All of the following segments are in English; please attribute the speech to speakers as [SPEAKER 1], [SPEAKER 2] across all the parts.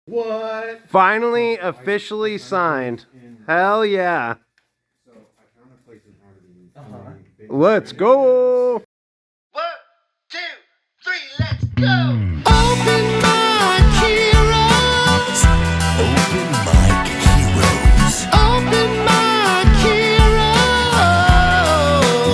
[SPEAKER 1] What?
[SPEAKER 2] Finally, officially signed. Hell yeah. Let's go.
[SPEAKER 3] 1, 2, 3, let's go!
[SPEAKER 4] Open mic heroes.
[SPEAKER 5] Open mic heroes
[SPEAKER 4] Open mic heroes.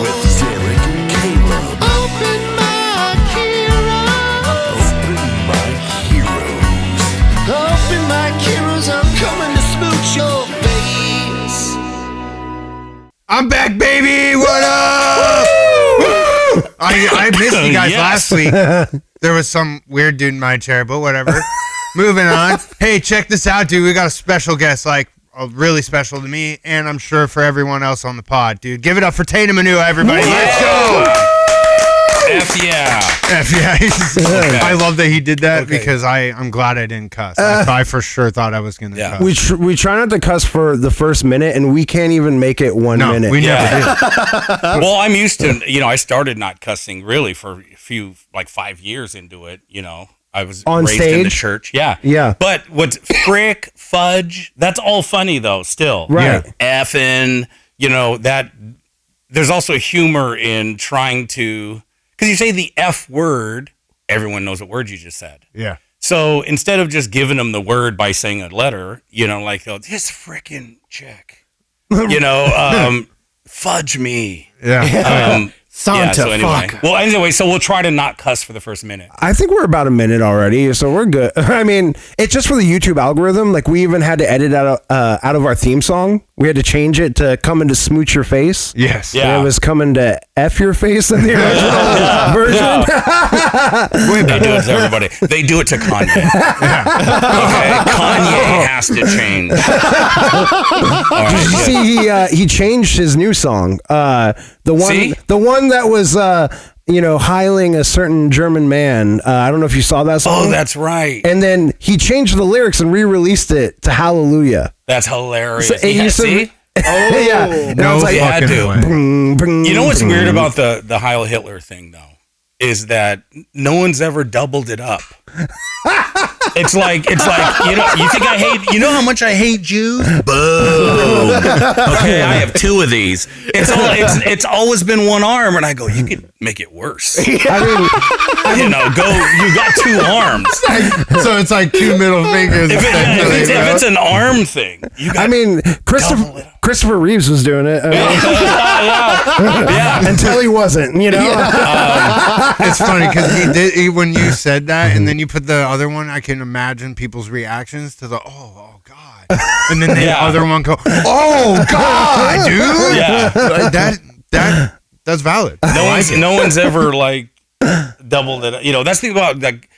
[SPEAKER 5] with Derek and Caleb.
[SPEAKER 4] Open mic heroes.
[SPEAKER 5] Open mic heroes.
[SPEAKER 4] Open mic heroes. I'm coming to smooch your face.
[SPEAKER 1] I'm back, baby. What up? I missed you guys last week. There was some weird dude in my chair, but whatever. Moving on. Hey, check this out, dude. We got a special guest, like really special to me, and I'm sure for everyone else on the pod, dude. Give it up for Teina Manu, everybody. Let's go.
[SPEAKER 6] F yeah.
[SPEAKER 1] F yeah. I love that he did that because I'm glad I didn't cuss. I for sure thought I was going to cuss.
[SPEAKER 2] We try not to cuss for the first minute, and we can't even make it 1 minute.
[SPEAKER 1] We never did.
[SPEAKER 6] Well, I'm used to, I started not cussing really for a few, like 5 years into it, I was
[SPEAKER 2] On
[SPEAKER 6] raised in the
[SPEAKER 2] stage?
[SPEAKER 6] church. Yeah.
[SPEAKER 2] Yeah.
[SPEAKER 6] But what's frick, fudge, that's all funny though, still.
[SPEAKER 2] Right.
[SPEAKER 6] Yeah. Effing, that there's also humor in trying to, because you say the F word, everyone knows what word you just said.
[SPEAKER 1] Yeah.
[SPEAKER 6] So instead of just giving them the word by saying a letter, like, this frickin' chick, fudge me.
[SPEAKER 1] Yeah.
[SPEAKER 6] Santa, so anyway. So we'll try to not cuss for the first minute.
[SPEAKER 2] I think we're about a minute already, so we're good. I mean, it's just for the YouTube algorithm. Like, we even had to edit out of our theme song. We had to change it to coming to smooch your face.
[SPEAKER 1] Yes.
[SPEAKER 6] Yeah.
[SPEAKER 2] And it was coming to F your face in the original version.
[SPEAKER 6] They do it to everybody. They do it to Kanye. Okay, Kanye has to change. All right,
[SPEAKER 2] Did you see he changed his new song? The one that was hiling a certain German man. I don't know if you saw that song.
[SPEAKER 6] Oh, that's right.
[SPEAKER 2] And then he changed the lyrics and re-released it to Hallelujah.
[SPEAKER 6] That's hilarious.
[SPEAKER 2] So,
[SPEAKER 6] See?
[SPEAKER 2] Yeah. And I was like,
[SPEAKER 6] yeah, dude.
[SPEAKER 2] "Bring,
[SPEAKER 6] You know what's
[SPEAKER 2] bring."
[SPEAKER 6] weird about the Heil Hitler thing, though, is that no one's ever doubled it up. It's like you think I hate, how much I hate Jews? Boom. Okay, I have two of these. It's always been one arm, and I go, you could make it worse.
[SPEAKER 2] I mean,
[SPEAKER 6] You got two arms.
[SPEAKER 1] So it's like two middle fingers.
[SPEAKER 6] If it's an arm thing, you got
[SPEAKER 2] Christopher Reeves was doing it.
[SPEAKER 6] yeah.
[SPEAKER 2] Until he wasn't,
[SPEAKER 1] It's funny because he when you said that and then you put the other one, I can imagine people's reactions to the oh God, and then the other one go oh God, dude.
[SPEAKER 6] Yeah,
[SPEAKER 1] like that's valid.
[SPEAKER 6] No one's ever like doubled it. That's the thing about like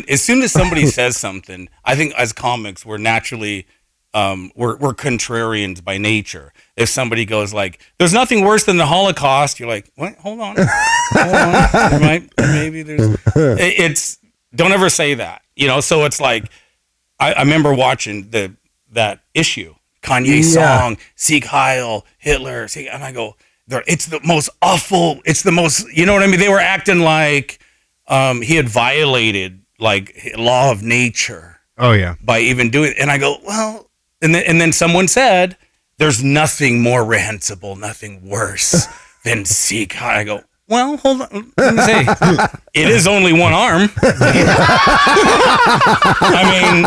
[SPEAKER 6] as soon as somebody says something, I think as comics we're naturally we're contrarians by nature. If somebody goes like, "There's nothing worse than the Holocaust," you're like, "What? Hold on. Maybe there's." It's don't ever say that, So it's like I remember watching that issue, Kanye song, Sieg Heil, Hitler, and I go, it's the most awful. It's the most, you know what I mean? They were acting like he had violated like law of nature.
[SPEAKER 1] Oh yeah,
[SPEAKER 6] by even doing it, and I go, well. And then someone said, "There's nothing more reprehensible, nothing worse than Sieg Heil." I go, well, hold on. Let me say, it is only one arm. I mean,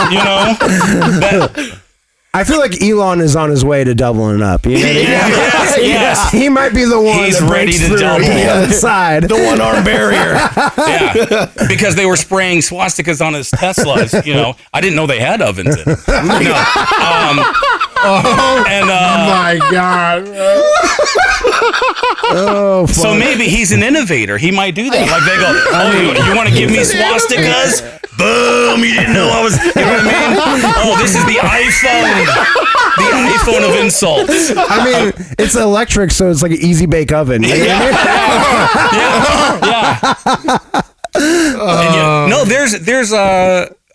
[SPEAKER 2] I feel like Elon is on his way to doubling up.
[SPEAKER 6] Yes.
[SPEAKER 2] He might be the one
[SPEAKER 6] He's
[SPEAKER 2] that
[SPEAKER 6] ready
[SPEAKER 2] breaks
[SPEAKER 6] to
[SPEAKER 2] through
[SPEAKER 6] double.
[SPEAKER 2] the other side.
[SPEAKER 6] The one arm barrier. Yeah, because they were spraying swastikas on his Teslas. I didn't know they had ovens in them.
[SPEAKER 1] my God.
[SPEAKER 2] Oh, fuck.
[SPEAKER 6] So maybe he's an innovator. He might do that. Like they go, you want to give me swastikas? Boom! You didn't know I was. You know what I mean? Oh, this is the iPhone. The iPhone of insults.
[SPEAKER 2] I mean, it's electric, so it's like an easy bake oven.
[SPEAKER 6] Yeah. No, there's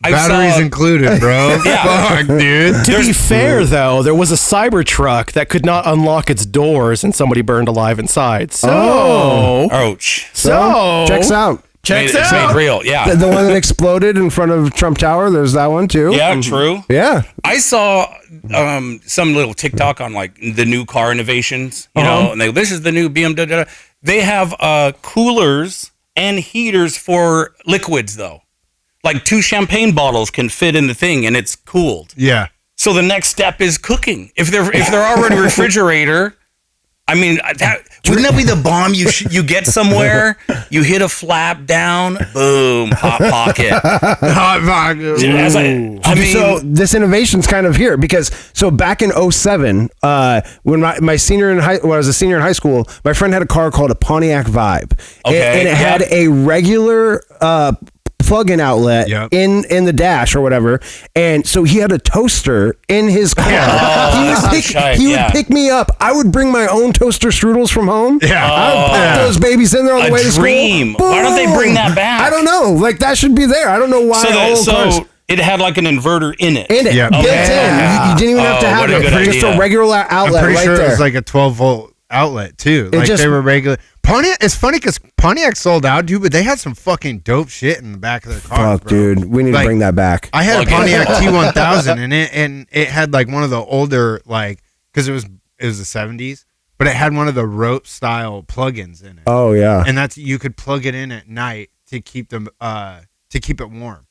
[SPEAKER 1] batteries included, bro. Fuck, dude.
[SPEAKER 7] To be fair, though, there was a Cybertruck that could not unlock its doors, and somebody burned alive inside. So,
[SPEAKER 6] ouch.
[SPEAKER 2] So checks out.
[SPEAKER 7] Checks
[SPEAKER 6] It's
[SPEAKER 7] out.
[SPEAKER 6] made real. Yeah.
[SPEAKER 2] The one that exploded in front of Trump Tower. There's that one too.
[SPEAKER 6] Yeah, true.
[SPEAKER 2] Yeah.
[SPEAKER 6] I saw some little TikTok on like the new car innovations, you know, and this is the new BMW. They have coolers and heaters for liquids though. Like 2 champagne bottles can fit in the thing and it's cooled.
[SPEAKER 1] Yeah.
[SPEAKER 6] So the next step is cooking. If they're already refrigerator, I mean, wouldn't that be the bomb? You get somewhere, you hit a flap down, boom, hot pocket.
[SPEAKER 1] Hot vodka.
[SPEAKER 6] I mean,
[SPEAKER 2] So this innovation's kind of here because back in 07, when my senior in when I was a senior in high school, my friend had a car called a Pontiac Vibe,
[SPEAKER 6] Okay,
[SPEAKER 2] and it had a regular plug-in outlet
[SPEAKER 1] Yep.
[SPEAKER 2] in the dash or whatever, and so he had a toaster in his car. He would pick me up. I would bring my own toaster strudels from home.
[SPEAKER 1] Yeah.
[SPEAKER 2] I would pop those babies in there on the way to school.
[SPEAKER 6] dream. Why don't they bring that back?
[SPEAKER 2] I don't know. Like that should be there. I don't know why.
[SPEAKER 6] So it had like an inverter in it.
[SPEAKER 2] Yeah. Built in. You didn't even have to have
[SPEAKER 6] what a
[SPEAKER 2] it.
[SPEAKER 6] good
[SPEAKER 2] Just
[SPEAKER 6] idea.
[SPEAKER 2] a regular
[SPEAKER 1] I'm
[SPEAKER 2] outlet
[SPEAKER 1] pretty
[SPEAKER 2] right
[SPEAKER 1] sure
[SPEAKER 2] there.
[SPEAKER 1] it was like a 12-volt outlet too. Like
[SPEAKER 2] just-
[SPEAKER 1] they were regular. Pontiac. It's funny because Pontiac sold out, dude, but they had some fucking dope shit in the back of their car.
[SPEAKER 2] Fuck, dude. We need to bring that back.
[SPEAKER 1] I had a
[SPEAKER 6] Plug in.
[SPEAKER 1] Pontiac T1000 in it, and it had like one of the older because it was the 70s, but it had one of the rope style plugins in it.
[SPEAKER 2] Oh yeah.
[SPEAKER 1] And that's you could plug it in at night to keep them to keep it warm.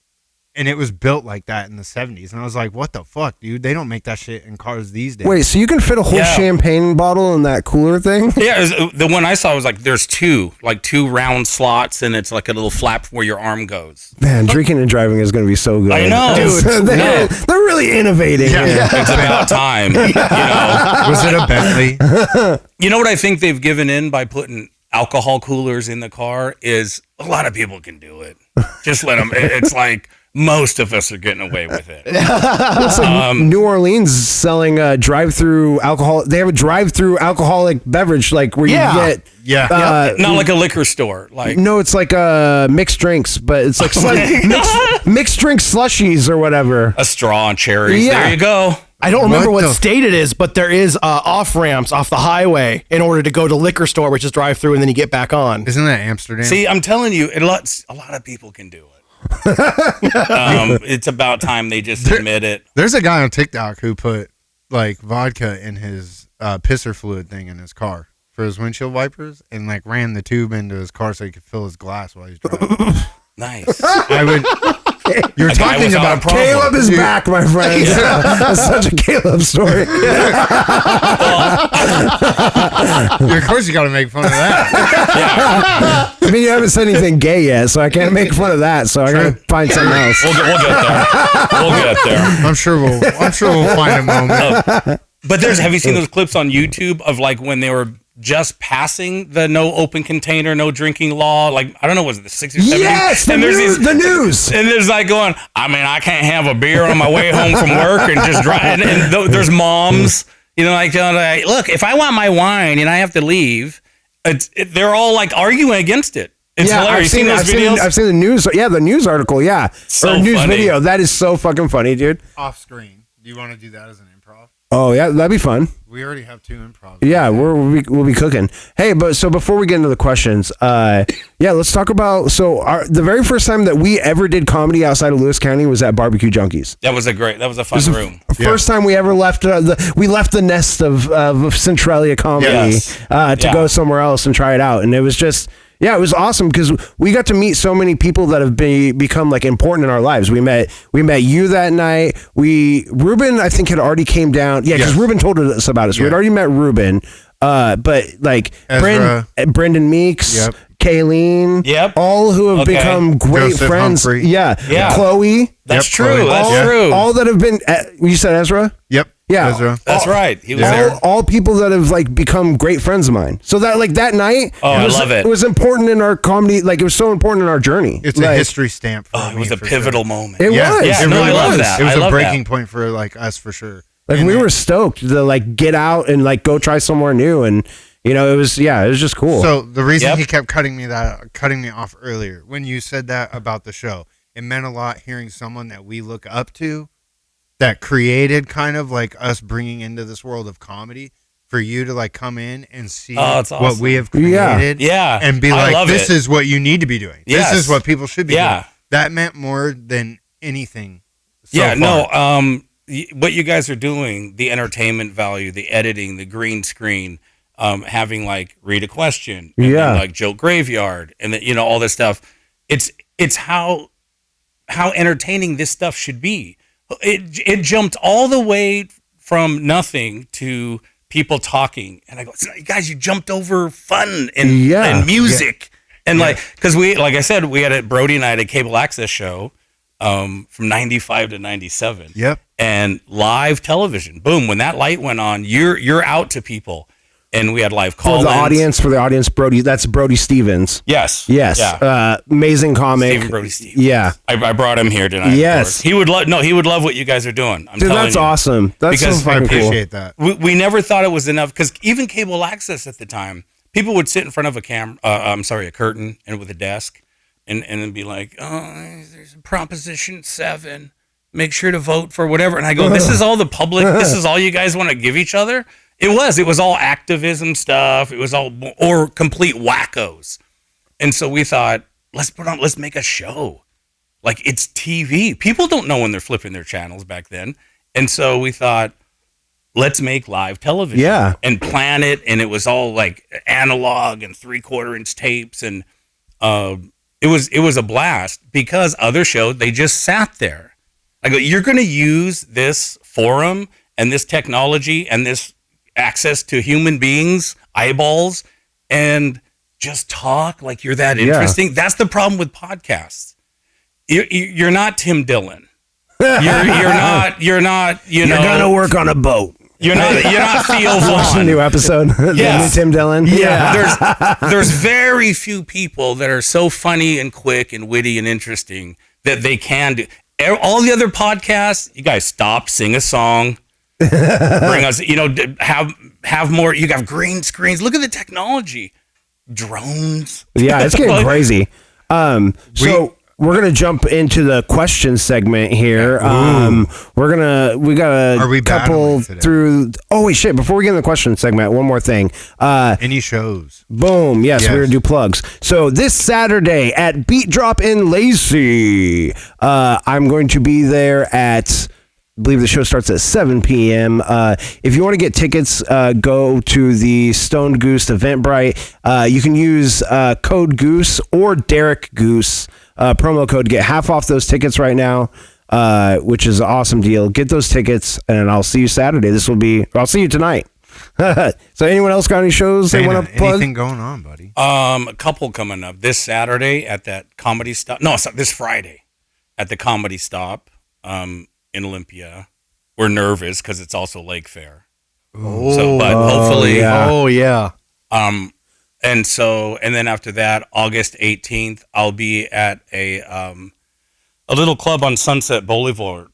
[SPEAKER 1] And it was built like that in the 70s. And I was like, what the fuck, dude? They don't make that shit in cars these days.
[SPEAKER 2] Wait, so you can fit a whole
[SPEAKER 6] Yeah.
[SPEAKER 2] champagne bottle in that cooler thing?
[SPEAKER 6] Yeah, the one I saw was like there's two round slots, and it's like a little flap where your arm goes.
[SPEAKER 2] Man, drinking and driving is going to be so good.
[SPEAKER 6] I know.
[SPEAKER 2] Dude, they're really innovating.
[SPEAKER 1] Yeah.
[SPEAKER 2] here.
[SPEAKER 6] It's about time. You know?
[SPEAKER 1] Was it a Bentley?
[SPEAKER 6] You know what I think they've given in by putting alcohol coolers in the car is a lot of people can do it. Just let them. It's like most of us are getting away with it.
[SPEAKER 2] It's like New Orleans selling drive-through alcohol. They have a drive-through alcoholic beverage, like where you get
[SPEAKER 6] Not like a liquor store. Like
[SPEAKER 2] no, it's like mixed drinks, but it's like mixed drink slushies or whatever.
[SPEAKER 6] a straw and cherries.
[SPEAKER 2] Yeah.
[SPEAKER 6] There you go.
[SPEAKER 7] I don't remember
[SPEAKER 1] What
[SPEAKER 7] what
[SPEAKER 1] the-
[SPEAKER 7] state it is, but there is off ramps off the highway in order to go to liquor store, which is drive through, and then you get back on.
[SPEAKER 1] Isn't that Amsterdam?
[SPEAKER 6] See, I'm telling you, a lot of people can do it. It's about time they just admit it.
[SPEAKER 1] There's a guy on TikTok who put like vodka in his pisser fluid thing in his car for his windshield wipers and like ran the tube into his car so he could fill his glass while he's driving.
[SPEAKER 6] Nice.
[SPEAKER 1] I would. You're
[SPEAKER 6] A guy
[SPEAKER 1] talking
[SPEAKER 6] without
[SPEAKER 1] about
[SPEAKER 6] a problem.
[SPEAKER 2] Caleb is back, my friends. That's such a Caleb story.
[SPEAKER 1] Of course, you got to make fun of that.
[SPEAKER 2] I mean, you haven't said anything gay yet, so I can't make fun of that. So I gotta find something else.
[SPEAKER 6] We'll get there. We'll get there.
[SPEAKER 1] I'm sure we'll find a moment.
[SPEAKER 6] But have you seen those clips on YouTube of like when they were just passing the no open container, no drinking law? Like, I don't know, was it the 60s or 70s?
[SPEAKER 2] Yes, the
[SPEAKER 6] And there's
[SPEAKER 2] news.
[SPEAKER 6] these-
[SPEAKER 2] The news.
[SPEAKER 6] And there's like going, I mean, I can't have a beer on my way home from work and just drive. And there's moms, you know, like, look, if I want my wine and I have to leave, they're all like arguing against it. It's hilarious. You seen those videos?
[SPEAKER 2] I've seen the news. Yeah, the news article. Yeah,
[SPEAKER 6] So
[SPEAKER 2] or news
[SPEAKER 6] funny.
[SPEAKER 2] video. That is so fucking funny, dude.
[SPEAKER 1] Off screen. Do you want to do that as an improv?
[SPEAKER 2] Oh yeah, that'd be fun.
[SPEAKER 1] We already have 2 improv.
[SPEAKER 2] Yeah, we'll be cooking. Hey, so before we get into the questions, yeah, let's talk about. The very first time that we ever did comedy outside of Lewis County was at Barbecue Junkies.
[SPEAKER 6] That was a fun room.
[SPEAKER 2] First time we ever left the nest of Centralia comedy
[SPEAKER 6] Yes.
[SPEAKER 2] to go somewhere else and try it out, and it was just. Yeah, it was awesome because we got to meet so many people that have become like important in our lives. We met you that night. Ruben, I think, had already came down. Yeah, because Ruben told us about us. We had already met Ruben, but like
[SPEAKER 1] Ezra.
[SPEAKER 2] Brendan Meeks,
[SPEAKER 1] Yep.
[SPEAKER 2] Kayleen,
[SPEAKER 6] Yep.
[SPEAKER 2] all who have
[SPEAKER 6] Okay.
[SPEAKER 2] become great
[SPEAKER 1] Joseph
[SPEAKER 2] friends.
[SPEAKER 1] Humphrey.
[SPEAKER 6] Yeah.
[SPEAKER 2] Chloe.
[SPEAKER 6] That's
[SPEAKER 1] Yep,
[SPEAKER 6] true.
[SPEAKER 1] Chloe.
[SPEAKER 6] That's
[SPEAKER 1] Yeah.
[SPEAKER 6] true.
[SPEAKER 2] All that have been. You said Ezra.
[SPEAKER 1] Yep.
[SPEAKER 2] Yeah.
[SPEAKER 1] Ezra.
[SPEAKER 6] That's right. He was there.
[SPEAKER 2] All people that have like become great friends of mine. So that like that night,
[SPEAKER 6] I love it.
[SPEAKER 2] It was important in our comedy. Like it was so important in our journey.
[SPEAKER 1] It's a
[SPEAKER 2] Like,
[SPEAKER 1] history stamp. For
[SPEAKER 6] Oh, it
[SPEAKER 1] me,
[SPEAKER 6] was a
[SPEAKER 1] for
[SPEAKER 6] pivotal
[SPEAKER 1] sure.
[SPEAKER 6] moment.
[SPEAKER 2] It
[SPEAKER 1] Yeah,
[SPEAKER 2] was.
[SPEAKER 6] Yeah,
[SPEAKER 1] it
[SPEAKER 6] no,
[SPEAKER 1] really
[SPEAKER 6] I love
[SPEAKER 1] was.
[SPEAKER 6] that.
[SPEAKER 1] It was
[SPEAKER 6] I
[SPEAKER 1] a
[SPEAKER 6] love
[SPEAKER 1] breaking
[SPEAKER 6] that.
[SPEAKER 1] point for like us for sure.
[SPEAKER 2] Like
[SPEAKER 1] And
[SPEAKER 2] we
[SPEAKER 1] that-
[SPEAKER 2] were stoked to like get out and like go try somewhere new, and it was just cool.
[SPEAKER 1] So the reason
[SPEAKER 6] Yep.
[SPEAKER 1] he kept cutting me off earlier when you said that about the show, it meant a lot hearing someone that we look up to, that created kind of like us bringing into this world of comedy, for you to like come in and see
[SPEAKER 6] Oh, it's
[SPEAKER 1] what
[SPEAKER 6] awesome.
[SPEAKER 1] we have
[SPEAKER 2] Yeah.
[SPEAKER 1] created.
[SPEAKER 6] Yeah.
[SPEAKER 1] And be
[SPEAKER 6] I
[SPEAKER 1] like,
[SPEAKER 6] love
[SPEAKER 1] this
[SPEAKER 6] it.
[SPEAKER 1] is what you need to be doing.
[SPEAKER 6] Yes.
[SPEAKER 1] This is what people should be
[SPEAKER 6] Yeah.
[SPEAKER 1] doing. That meant more than anything. So
[SPEAKER 6] Yeah,
[SPEAKER 1] far.
[SPEAKER 6] no. What you guys are doing, the entertainment value, the editing, the green screen, having like read a question, and
[SPEAKER 2] Yeah.
[SPEAKER 6] then, like joke graveyard, and then all this stuff. It's how entertaining this stuff should be. It jumped all the way from nothing to people talking, and I go, guys, you jumped over fun and music, and like because like I said, we had a Brody and I had a cable access show. From 95 to 97.
[SPEAKER 1] Yep.
[SPEAKER 6] And live television. Boom. When that light went on, you're out to people. And we had live call-ins.
[SPEAKER 2] For the audience, Brody, that's Brody Stevens.
[SPEAKER 6] Yes.
[SPEAKER 2] Yes.
[SPEAKER 6] Yeah.
[SPEAKER 2] Amazing comic.
[SPEAKER 6] Stephen Brody Stevens.
[SPEAKER 2] Yeah.
[SPEAKER 6] I brought him here tonight.
[SPEAKER 2] Yes.
[SPEAKER 6] Of course. He would love what you guys are doing. I'm
[SPEAKER 2] Dude,
[SPEAKER 6] telling
[SPEAKER 2] that's
[SPEAKER 6] you.
[SPEAKER 2] awesome. That's
[SPEAKER 6] Because
[SPEAKER 2] so
[SPEAKER 1] I
[SPEAKER 2] fucking cool.
[SPEAKER 1] appreciate that.
[SPEAKER 6] We never thought it was enough because even cable access at the time, people would sit in front of a a curtain and with a desk and then be like, oh, there's a Proposition 7. Make sure to vote for whatever. And I go, this is all the public. This is all you guys want to give each other. It was all activism stuff. It was all or complete wackos. And so we thought, let's make a show. Like it's TV. People don't know when they're flipping their channels back then. And so we thought, let's make live television.
[SPEAKER 2] Yeah.
[SPEAKER 6] And plan it. And it was all like analog and 3/4-inch tapes. And it was a blast because other shows, they just sat there. I go, you're going to use this forum and this technology and this access to human beings, eyeballs, and just talk like you're that interesting. That's the problem with podcasts. You're not Tim Dillon. You're not.
[SPEAKER 2] You're gonna work on a boat.
[SPEAKER 6] You're not Theo
[SPEAKER 2] Watch the
[SPEAKER 6] Vaughn.
[SPEAKER 2] new episode.
[SPEAKER 6] Yeah.
[SPEAKER 2] The new Tim Dillon.
[SPEAKER 6] Yeah, there's very few people that are so funny and quick and witty and interesting that they can do. All the other podcasts, you guys stop, sing a song, bring us, have more. You got green screens. Look at the technology, drones.
[SPEAKER 2] Yeah, it's getting crazy. So we're gonna jump into the question segment here. We got a
[SPEAKER 1] Are we
[SPEAKER 2] couple
[SPEAKER 1] battling today?
[SPEAKER 2] through. Oh wait, shit! Before we get in the question segment, one more thing.
[SPEAKER 1] Any shows?
[SPEAKER 2] Boom. Yes,
[SPEAKER 1] Yes.
[SPEAKER 2] we're going to do plugs. So this Saturday at Beat Drop in Lacey, I'm going to be there at, I believe the show starts at 7 p.m. If you want to get tickets, go to the Stoned Goose Eventbrite. You can use code Goose or Derek Goose promo code to get half off those tickets right now, which is an awesome deal. Get those tickets, and I'll see you Saturday. I'll see you tonight. So anyone else got any shows they want to plug?
[SPEAKER 1] Anything going on, buddy?
[SPEAKER 6] A couple coming up this Saturday at that Comedy Stop. No, it's this Friday at the Comedy Stop in Olympia. We're nervous because it's also Lake Fair. But hopefully,
[SPEAKER 2] yeah.
[SPEAKER 7] Oh yeah.
[SPEAKER 6] and then after that, August 18th, I'll be at a little club on Sunset Boulevard,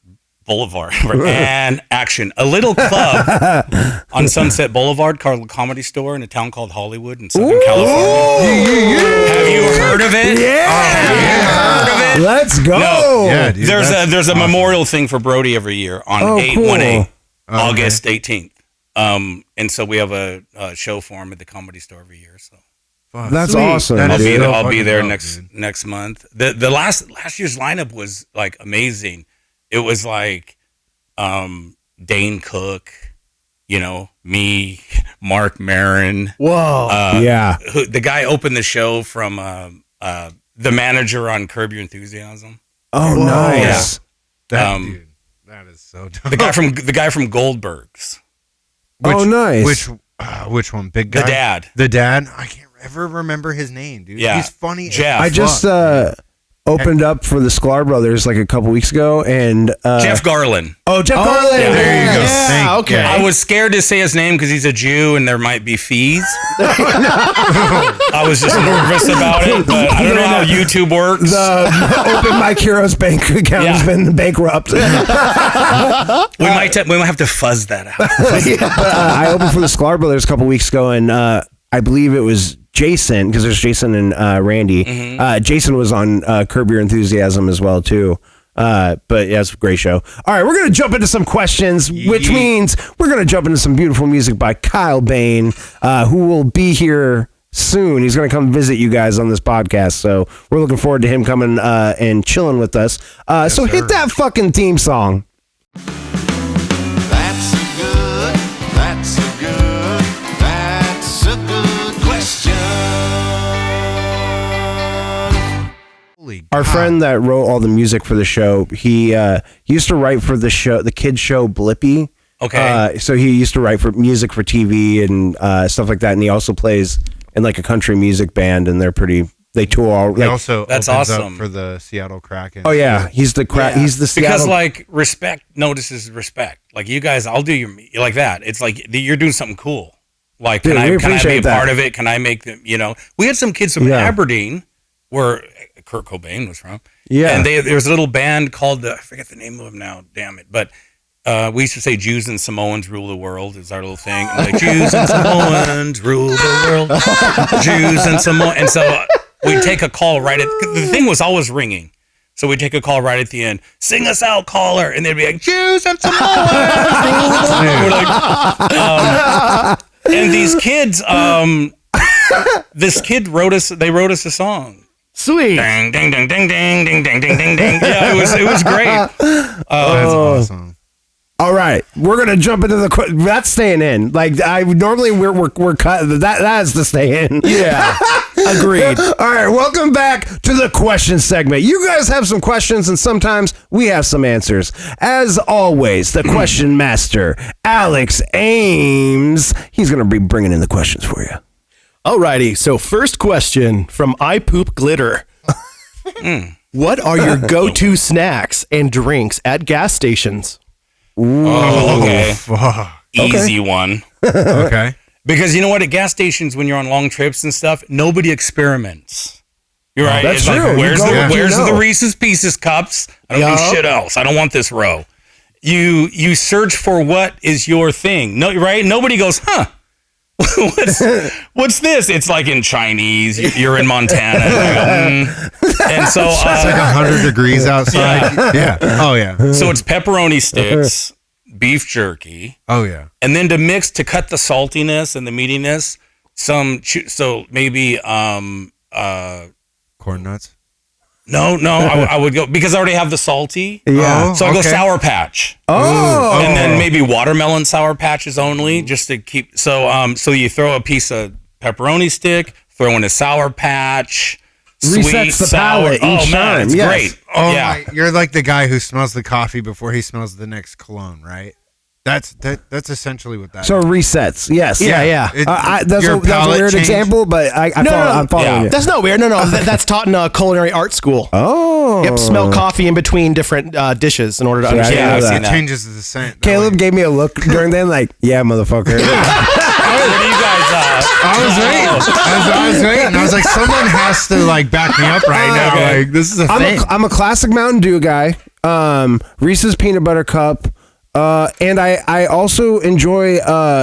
[SPEAKER 6] and action. A little club on Sunset Boulevard called the Comedy Store in a town called Hollywood in Southern California. Have you heard of it? Have you heard of it?
[SPEAKER 2] Let's go.
[SPEAKER 6] No.
[SPEAKER 1] Yeah, dude,
[SPEAKER 6] There's
[SPEAKER 1] that's
[SPEAKER 6] a memorial thing for Brody every year on
[SPEAKER 2] Oh,
[SPEAKER 6] 8/18,
[SPEAKER 1] cool.
[SPEAKER 6] August 18th. And so we have a show for him at the Comedy Store every year. So
[SPEAKER 1] Fuck.
[SPEAKER 2] That's
[SPEAKER 1] Sweet.
[SPEAKER 2] awesome.
[SPEAKER 1] That
[SPEAKER 6] I'll
[SPEAKER 1] is
[SPEAKER 6] be
[SPEAKER 1] so
[SPEAKER 6] there. I'll be
[SPEAKER 1] fucking
[SPEAKER 6] there
[SPEAKER 1] dope,
[SPEAKER 6] next
[SPEAKER 1] dude.
[SPEAKER 6] next month. The last year's lineup was like amazing. It was like Dane Cook, me, Mark Maron.
[SPEAKER 7] Whoa.
[SPEAKER 2] Yeah.
[SPEAKER 6] The guy opened the show from the manager on Curb Your Enthusiasm.
[SPEAKER 2] Oh, nice.
[SPEAKER 1] Dude, that is so dope.
[SPEAKER 6] The guy from Goldberg's.
[SPEAKER 2] Oh, nice.
[SPEAKER 1] Which one? Big guy?
[SPEAKER 6] The dad.
[SPEAKER 1] The dad? I can't ever remember his name, dude.
[SPEAKER 6] Yeah.
[SPEAKER 1] He's funny. as
[SPEAKER 6] Jeff.
[SPEAKER 2] I
[SPEAKER 1] fuck.
[SPEAKER 2] just opened up for the Sklar Brothers like a couple weeks ago, and
[SPEAKER 6] Jeff Garland.
[SPEAKER 2] Jeff Garland.
[SPEAKER 6] yeah.
[SPEAKER 1] There you go.
[SPEAKER 7] Yeah,
[SPEAKER 1] Thank
[SPEAKER 7] okay.
[SPEAKER 1] you.
[SPEAKER 6] I was scared to say his name because he's a Jew and there might be fees. I was just nervous about it, but I don't know how YouTube works.
[SPEAKER 2] The Open Mike Heroes bank account has
[SPEAKER 6] Yeah.
[SPEAKER 2] been bankrupt.
[SPEAKER 6] We might have to fuzz that out.
[SPEAKER 2] I opened for the Sklar Brothers a couple weeks ago, and I believe it was Jason, because there's Jason and Randy. Jason was on Curb Your Enthusiasm as well too. But yeah, it's a great show. All right, we're gonna jump into some questions, which means we're gonna jump into some beautiful music by Kyle Bain, who will be here soon. He's gonna come visit you guys on this podcast, so we're looking forward to him coming and chilling with us. So hit that fucking theme song.
[SPEAKER 4] That's a good question.
[SPEAKER 1] Holy
[SPEAKER 2] Our
[SPEAKER 1] God.
[SPEAKER 2] friend that wrote all the music for the show, he used to write for the kids show Blippi.
[SPEAKER 6] Okay.
[SPEAKER 2] So he used to write for music for TV and stuff like that, and he also plays in like a country music band, and they tour all.
[SPEAKER 1] He
[SPEAKER 2] Like,
[SPEAKER 1] also
[SPEAKER 6] That's
[SPEAKER 1] opens up
[SPEAKER 6] awesome.
[SPEAKER 1] for the Seattle Kraken.
[SPEAKER 2] oh yeah, he's the he's the Seattle.
[SPEAKER 6] Because like respect notices respect. Like you guys, I'll do your like that. It's like you're doing something cool. Like
[SPEAKER 2] Dude, we
[SPEAKER 6] can I be
[SPEAKER 2] appreciate
[SPEAKER 6] a
[SPEAKER 2] that.
[SPEAKER 6] part of it? Can I make them? You know, we had some kids from
[SPEAKER 2] Yeah.
[SPEAKER 6] Aberdeen where Kurt Cobain was from.
[SPEAKER 2] Yeah.
[SPEAKER 6] and there was a little band called I forget the name of them now. Damn it, but. We used to say Jews and Samoans rule the world is our little thing. And like Jews and Samoans rule the world. Jews and Samoans. And so we'd take a call right at the thing was always ringing. So we'd take a call right at the end. Sing us out, caller. And they'd be like, Jews and Samoans rule the world. We're like, and these kids, this kid wrote us a song.
[SPEAKER 7] Sweet.
[SPEAKER 6] Ding, ding, ding, ding, ding, ding, ding, ding, ding, ding. Yeah, it was great.
[SPEAKER 1] That's awesome.
[SPEAKER 2] All right, we're gonna jump into that's staying in. Like I normally we're cut. That has to stay in.
[SPEAKER 7] Yeah. Agreed.
[SPEAKER 2] All right, welcome back to the question segment. You guys have some questions, and sometimes we have some answers. As always, the question master, Alex Ames. He's gonna be bringing in the questions for you.
[SPEAKER 7] Alrighty, so first question from I Poop Glitter. What are your go-to snacks and drinks at gas stations?
[SPEAKER 6] Oh, okay.
[SPEAKER 1] Fuck.
[SPEAKER 6] Easy one.
[SPEAKER 1] Okay.
[SPEAKER 6] Because you know what? At gas stations, when you're on long trips and stuff, nobody experiments. You're right.
[SPEAKER 2] That's
[SPEAKER 6] It's
[SPEAKER 2] true.
[SPEAKER 6] like, where's
[SPEAKER 2] You go what you know.
[SPEAKER 6] the Reese's Pieces cups? I don't
[SPEAKER 7] Yup.
[SPEAKER 6] do shit else. I don't want this row. You search for what is your thing. No, right? Nobody goes, huh? what's this? It's like in Chinese. You're in Montana. And, and so,
[SPEAKER 1] It's like 100 degrees outside. Yeah. Oh yeah.
[SPEAKER 6] so it's pepperoni sticks, beef jerky.
[SPEAKER 1] Oh yeah.
[SPEAKER 6] And then to cut the saltiness and the meatiness, so maybe
[SPEAKER 1] Corn nuts.
[SPEAKER 6] no, I would go because I already have the salty.
[SPEAKER 2] Yeah.
[SPEAKER 1] Oh,
[SPEAKER 6] So I go
[SPEAKER 1] okay.
[SPEAKER 6] Sour Patch.
[SPEAKER 2] Oh,
[SPEAKER 6] And then maybe watermelon Sour Patches only, just to keep. So you throw a piece of pepperoni stick, throw in a Sour Patch. Sweet,
[SPEAKER 2] Resets the
[SPEAKER 6] sour.
[SPEAKER 2] palate
[SPEAKER 6] Oh
[SPEAKER 2] each
[SPEAKER 6] man,
[SPEAKER 2] time,
[SPEAKER 6] it's
[SPEAKER 2] yes.
[SPEAKER 6] great.
[SPEAKER 1] Oh
[SPEAKER 6] yeah.
[SPEAKER 1] my! You're like the guy who smells the coffee before he smells the next cologne, right? That's essentially what that.
[SPEAKER 2] so
[SPEAKER 1] is.
[SPEAKER 2] resets. Yes.
[SPEAKER 7] Yeah.
[SPEAKER 2] That's
[SPEAKER 1] Your
[SPEAKER 2] a
[SPEAKER 1] palate
[SPEAKER 2] weird
[SPEAKER 1] change.
[SPEAKER 2] example, but I'm following
[SPEAKER 6] Yeah.
[SPEAKER 2] you.
[SPEAKER 7] That's not weird. No. That's taught in culinary art school.
[SPEAKER 2] Oh.
[SPEAKER 7] Yep, smell coffee in between different dishes in order to
[SPEAKER 2] Yeah,
[SPEAKER 7] understand.
[SPEAKER 6] Yeah,
[SPEAKER 2] know
[SPEAKER 6] I've
[SPEAKER 2] that.
[SPEAKER 6] seen
[SPEAKER 1] It
[SPEAKER 6] that.
[SPEAKER 1] changes the scent. that
[SPEAKER 2] Caleb
[SPEAKER 1] way.
[SPEAKER 2] gave me a look during then, like, yeah, motherfucker.
[SPEAKER 6] What do you guys?
[SPEAKER 1] I was waiting. I was waiting. I was like, someone has to like back me up right now.
[SPEAKER 6] Okay.
[SPEAKER 1] Like this is a thing.
[SPEAKER 2] I'm a classic Mountain Dew guy. Reese's peanut butter cup. And I also enjoy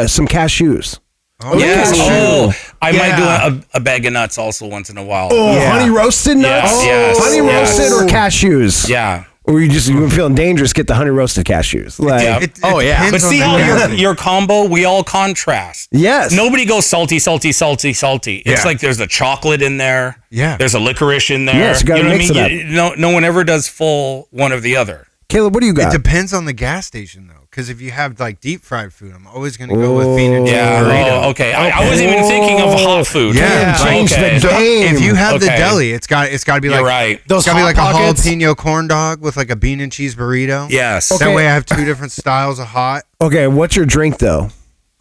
[SPEAKER 2] some cashews.
[SPEAKER 1] Oh,
[SPEAKER 6] Yes.
[SPEAKER 1] yeah.
[SPEAKER 6] Oh, I might
[SPEAKER 7] Yeah.
[SPEAKER 6] do a bag of nuts also once in a while.
[SPEAKER 2] Oh,
[SPEAKER 7] Yeah.
[SPEAKER 2] honey roasted nuts?
[SPEAKER 6] Yes, yes,
[SPEAKER 2] honey
[SPEAKER 6] yes.
[SPEAKER 2] roasted or cashews?
[SPEAKER 6] Yeah.
[SPEAKER 2] Or you're feeling dangerous, get the honey roasted cashews. Like,
[SPEAKER 6] Yeah.
[SPEAKER 1] It
[SPEAKER 7] Oh, yeah.
[SPEAKER 1] depends
[SPEAKER 6] But
[SPEAKER 1] on
[SPEAKER 6] see
[SPEAKER 1] the
[SPEAKER 6] how
[SPEAKER 1] gas.
[SPEAKER 6] your combo, we all contrast.
[SPEAKER 2] yes.
[SPEAKER 6] Nobody goes salty, salty, salty, salty. It's
[SPEAKER 1] Yeah.
[SPEAKER 6] like there's a chocolate in there.
[SPEAKER 1] Yeah.
[SPEAKER 6] There's a licorice in there.
[SPEAKER 2] Yes, you gotta
[SPEAKER 6] know
[SPEAKER 2] mix
[SPEAKER 6] what I
[SPEAKER 2] it
[SPEAKER 6] mean? No one ever does full one or the other.
[SPEAKER 2] Caleb, what do you
[SPEAKER 1] It
[SPEAKER 2] got?
[SPEAKER 1] depends on the gas station though, because if you have like deep fried food, I'm always gonna go with bean and cheese
[SPEAKER 6] Yeah.
[SPEAKER 1] burrito.
[SPEAKER 6] Oh, okay. I wasn't even thinking of hot food.
[SPEAKER 1] Yeah.
[SPEAKER 2] Change
[SPEAKER 6] Okay.
[SPEAKER 2] the game.
[SPEAKER 1] If you have the
[SPEAKER 6] Okay.
[SPEAKER 1] deli, it's got to be
[SPEAKER 6] You're
[SPEAKER 1] like
[SPEAKER 6] right.
[SPEAKER 7] Those
[SPEAKER 1] it's got to be
[SPEAKER 7] Hot
[SPEAKER 1] like
[SPEAKER 7] Pockets?
[SPEAKER 1] a jalapeno corn dog with like a bean and cheese burrito.
[SPEAKER 6] Yes.
[SPEAKER 1] That way I have two different styles of hot.
[SPEAKER 2] Okay, what's your drink though?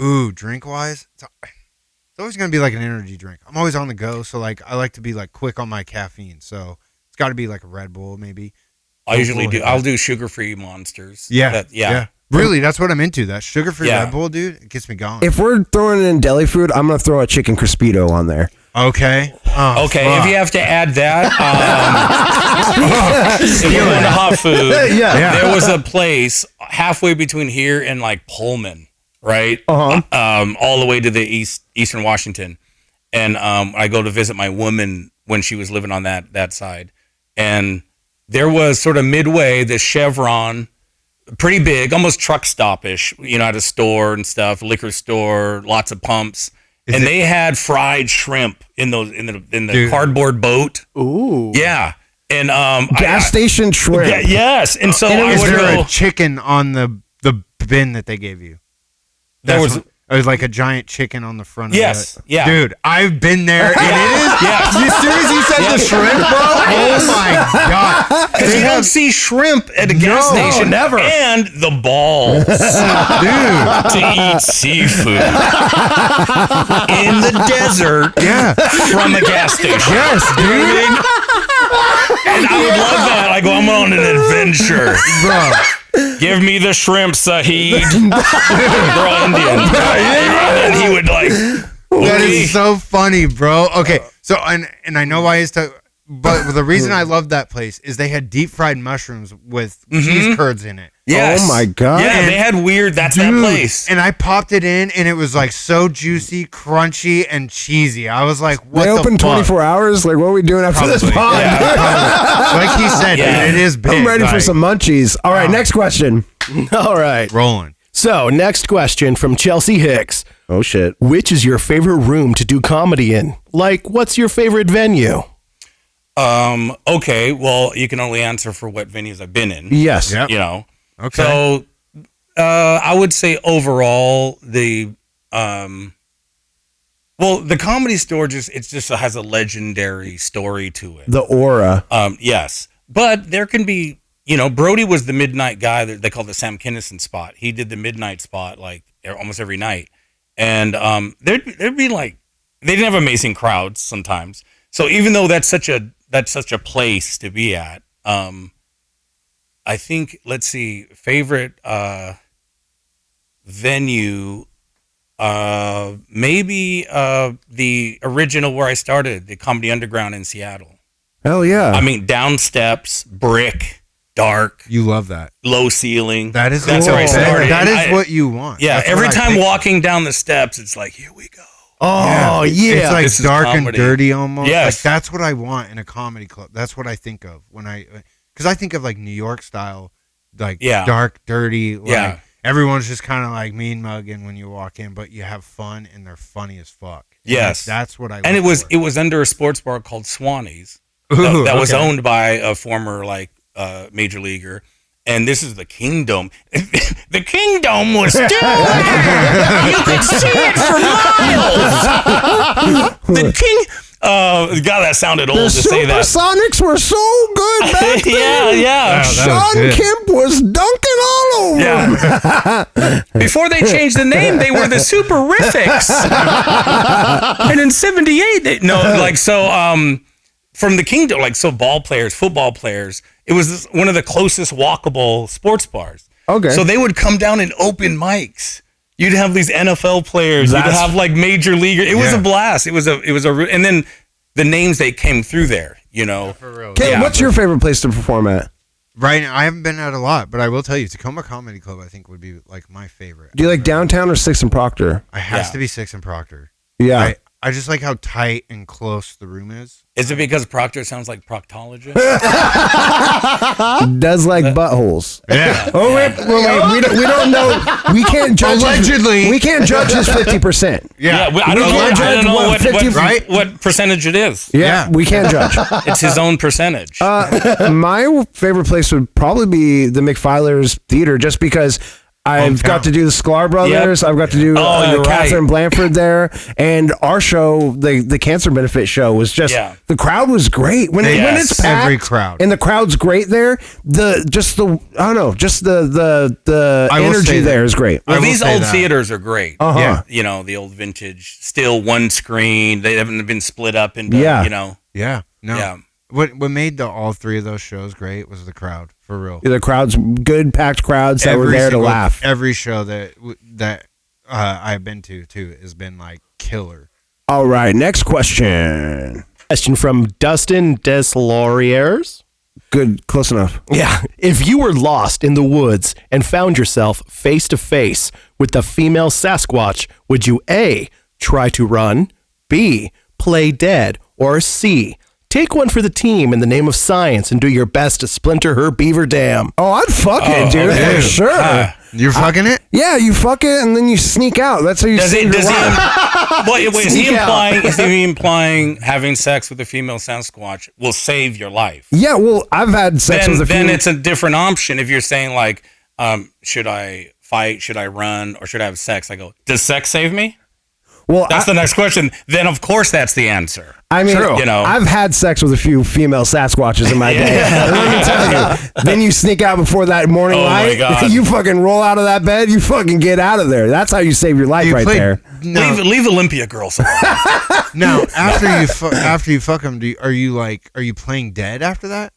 [SPEAKER 1] Ooh, drink wise, it's always gonna be like an energy drink. I'm always on the go, so like I like to be like quick on my caffeine. So it's got to be like a Red Bull, maybe.
[SPEAKER 6] I usually do.
[SPEAKER 1] Bull.
[SPEAKER 6] I'll do sugar-free monsters.
[SPEAKER 1] Yeah,
[SPEAKER 6] Yeah.
[SPEAKER 1] Really, that's what I'm into. That sugar-free
[SPEAKER 6] Yeah.
[SPEAKER 1] Red Bull, dude, it gets me going.
[SPEAKER 2] If we're throwing in deli food, I'm gonna throw a chicken crispito on there.
[SPEAKER 1] Okay. Oh,
[SPEAKER 6] Okay,
[SPEAKER 1] fuck.
[SPEAKER 6] if you have to add that, if you're into hot food,
[SPEAKER 2] Yeah.
[SPEAKER 6] there was a place halfway between here and like Pullman, right? All the way to the eastern Washington, and I go to visit my woman when she was living on that side, and there was sort of midway the Chevron, pretty big, almost truck stop-ish, at a store and stuff, liquor store, lots of pumps. And they had fried shrimp in the cardboard boat.
[SPEAKER 7] Ooh.
[SPEAKER 6] Yeah. And
[SPEAKER 2] gas station shrimp.
[SPEAKER 6] Yeah, yes. And so I
[SPEAKER 1] Is
[SPEAKER 6] would
[SPEAKER 1] there
[SPEAKER 6] go.
[SPEAKER 1] a chicken on the bin that they gave you?
[SPEAKER 6] There was.
[SPEAKER 1] It was like a giant chicken on the front
[SPEAKER 6] Yes,
[SPEAKER 1] of it.
[SPEAKER 6] yeah.
[SPEAKER 1] Dude, I've been there, and it is.
[SPEAKER 6] Yes.
[SPEAKER 1] As soon as you said the shrimp, bro, oh my God.
[SPEAKER 6] Because you don't see shrimp at a gas station.
[SPEAKER 7] never.
[SPEAKER 6] And the balls.
[SPEAKER 1] Dude.
[SPEAKER 6] To eat seafood. In the desert.
[SPEAKER 1] Yeah.
[SPEAKER 6] From a gas station.
[SPEAKER 1] Yes, dude.
[SPEAKER 6] And I would love that. I go, I'm on an adventure.
[SPEAKER 1] Bro.
[SPEAKER 6] Give me the shrimp, Sahid. They're all Indian. And he would like.
[SPEAKER 1] That is so funny, bro. Okay, so and I know why he's but the reason I love that place is they had deep fried mushrooms with cheese curds in it.
[SPEAKER 6] Yes.
[SPEAKER 2] Oh my God.
[SPEAKER 6] Yeah, they had weird. That's that place.
[SPEAKER 1] And I popped it in, and it was like so juicy, crunchy, and cheesy. I was like, "What
[SPEAKER 2] They
[SPEAKER 1] the
[SPEAKER 2] open
[SPEAKER 1] fuck?"
[SPEAKER 2] 24 hours. Like, what are we doing after this
[SPEAKER 1] Probably.
[SPEAKER 2] pod?
[SPEAKER 1] Yeah, like he said,
[SPEAKER 6] Yeah.
[SPEAKER 1] dude, it is big.
[SPEAKER 2] I'm ready for
[SPEAKER 1] like,
[SPEAKER 2] some munchies. All right, next question.
[SPEAKER 7] All right.
[SPEAKER 1] rolling.
[SPEAKER 7] So, next question from Chelsea Hicks.
[SPEAKER 2] Oh shit.
[SPEAKER 7] Which is your favorite room to do comedy in? Like, what's your favorite venue?
[SPEAKER 6] Okay. Well, you can only answer for what venues I've been in.
[SPEAKER 2] Yes.
[SPEAKER 1] Yep. Okay.
[SPEAKER 6] So, I would say overall the Comedy Store just has a legendary story to it.
[SPEAKER 2] The aura.
[SPEAKER 6] Yes, but there can be, Brody was the midnight guy that they call the Sam Kinison spot. He did the midnight spot like almost every night, and there'd be like they didn't have amazing crowds sometimes. So even though that's such a place to be at, I think let's see favorite venue. Maybe the original where I started, the Comedy Underground in Seattle.
[SPEAKER 2] Hell yeah.
[SPEAKER 6] I mean, down steps, brick, dark,
[SPEAKER 1] You love that.
[SPEAKER 6] low ceiling.
[SPEAKER 1] That's
[SPEAKER 6] where I started.
[SPEAKER 1] That
[SPEAKER 6] And
[SPEAKER 1] is what you want.
[SPEAKER 6] Yeah,
[SPEAKER 1] That's
[SPEAKER 6] every
[SPEAKER 1] what I
[SPEAKER 6] time
[SPEAKER 1] think.
[SPEAKER 6] walking down the steps, it's like, here we go.
[SPEAKER 7] Oh, yeah.
[SPEAKER 1] It's like
[SPEAKER 6] This is
[SPEAKER 1] dark and
[SPEAKER 6] comedy.
[SPEAKER 1] dirty almost.
[SPEAKER 6] Yes.
[SPEAKER 1] Like that's what I want in a comedy club. That's what I think of because I think of like New York style, like
[SPEAKER 6] Yeah.
[SPEAKER 1] dark, dirty. Like,
[SPEAKER 6] Yeah.
[SPEAKER 1] Everyone's just kind of like mean mugging when you walk in, but you have fun and they're funny as fuck. And
[SPEAKER 6] Yes.
[SPEAKER 1] that's what I.
[SPEAKER 6] And it
[SPEAKER 1] look
[SPEAKER 6] was
[SPEAKER 1] for.
[SPEAKER 6] it was under a sports bar called Swannie's
[SPEAKER 1] Ooh,
[SPEAKER 6] that was
[SPEAKER 1] okay.
[SPEAKER 6] owned by a former major leaguer. And this is the Kingdom. The Kingdom was still there. You could see it for miles. The King. God, that sounded old
[SPEAKER 2] the
[SPEAKER 6] to say that.
[SPEAKER 2] Supersonics were so good back then.
[SPEAKER 6] yeah.
[SPEAKER 1] That was
[SPEAKER 2] Sean
[SPEAKER 1] good.
[SPEAKER 2] Kemp was dunking all over.
[SPEAKER 6] Yeah. Before they changed the name, they were the Superifics. And in '78, from the Kingdom, football players, it was one of the closest walkable sports bars.
[SPEAKER 2] Okay.
[SPEAKER 6] So they would come down in open mics. You'd have these NFL players. You'd have like major leaguers. It was a blast. It was and then the names that came through there,
[SPEAKER 1] For real.
[SPEAKER 2] Ken,
[SPEAKER 6] Yeah.
[SPEAKER 2] what's your favorite place to perform at?
[SPEAKER 1] Right now, I haven't been out a lot, but I will tell you, Tacoma Comedy Club I think would be like my favorite.
[SPEAKER 2] Do you like downtown or Sixth and Proctor?
[SPEAKER 1] I has
[SPEAKER 6] Yeah.
[SPEAKER 1] to be Six and Proctor.
[SPEAKER 2] Yeah.
[SPEAKER 1] I just like how tight and close the room is.
[SPEAKER 6] Is it because Proctor sounds like proctologist?
[SPEAKER 2] Does like buttholes.
[SPEAKER 1] Yeah.
[SPEAKER 2] Oh wait, we don't know. We can't judge.
[SPEAKER 1] Allegedly.
[SPEAKER 2] We can't judge his 50%.
[SPEAKER 6] I don't
[SPEAKER 2] We
[SPEAKER 6] know.
[SPEAKER 2] can't
[SPEAKER 6] I
[SPEAKER 2] judge
[SPEAKER 6] don't know
[SPEAKER 2] what
[SPEAKER 6] what,
[SPEAKER 2] 50
[SPEAKER 1] right?
[SPEAKER 6] what percentage it is.
[SPEAKER 2] Yeah, we can't judge.
[SPEAKER 6] It's his own percentage.
[SPEAKER 2] My favorite place would probably be the McFiler's Theater, just because I've
[SPEAKER 1] Hometown.
[SPEAKER 2] got to do the Sklar Brothers.
[SPEAKER 6] Yep.
[SPEAKER 2] I've got to do
[SPEAKER 6] Oh, you're
[SPEAKER 2] Catherine
[SPEAKER 6] right.
[SPEAKER 2] Blanford there, and our show, the cancer benefit show, was just the crowd was great when
[SPEAKER 6] Yes.
[SPEAKER 2] it's packed.
[SPEAKER 1] Every crowd.
[SPEAKER 2] and the crowd's great there. The
[SPEAKER 1] I will
[SPEAKER 2] energy
[SPEAKER 1] say that.
[SPEAKER 2] there is great.
[SPEAKER 1] I
[SPEAKER 6] Well,
[SPEAKER 1] will
[SPEAKER 6] these
[SPEAKER 1] say
[SPEAKER 6] old
[SPEAKER 1] that.
[SPEAKER 6] theaters are great.
[SPEAKER 2] Uh-huh.
[SPEAKER 1] Yeah.
[SPEAKER 6] The old vintage, still one screen. They haven't been split up into,
[SPEAKER 2] Yeah.
[SPEAKER 1] Yeah. No.
[SPEAKER 6] Yeah.
[SPEAKER 1] What made all three of those shows great was the crowd, for real.
[SPEAKER 2] The crowd's good, packed crowds that were there to laugh.
[SPEAKER 1] Every show that I've been to too has been like killer.
[SPEAKER 2] All right, next question.
[SPEAKER 7] Question from Dustin Deslauriers.
[SPEAKER 2] Good, close enough.
[SPEAKER 7] Yeah. If you were lost in the woods and found yourself face to face with the female Sasquatch, would you A, try to run, B, play dead, or C, take one for the team in the name of science and do your best to splinter her beaver dam.
[SPEAKER 2] Oh, I'd fuck it, dude,
[SPEAKER 1] okay.
[SPEAKER 2] for sure.
[SPEAKER 1] You're fucking it?
[SPEAKER 2] Yeah, you fuck it and then you sneak out. That's how you save your life.
[SPEAKER 6] Is he implying having sex with a female Sasquatch will save your life?
[SPEAKER 2] Yeah, well, I've had sex with a
[SPEAKER 6] Then
[SPEAKER 2] female.
[SPEAKER 6] it's a different option. If you're saying like, should I fight, should I run, or should I have sex? I go, does sex save me?
[SPEAKER 2] Well,
[SPEAKER 6] That's the next question. Then of course that's the answer.
[SPEAKER 2] I mean,
[SPEAKER 6] You know.
[SPEAKER 2] I've had sex with a few female Sasquatches in my day. And let me tell you, then you sneak out before that morning
[SPEAKER 6] Oh my
[SPEAKER 2] light.
[SPEAKER 6] God.
[SPEAKER 2] You fucking roll out of that bed. You fucking get out of there. That's how you save your life right there.
[SPEAKER 1] No,
[SPEAKER 6] Leave Olympia girls alone.
[SPEAKER 1] no. After you fuck them, are you playing dead after that?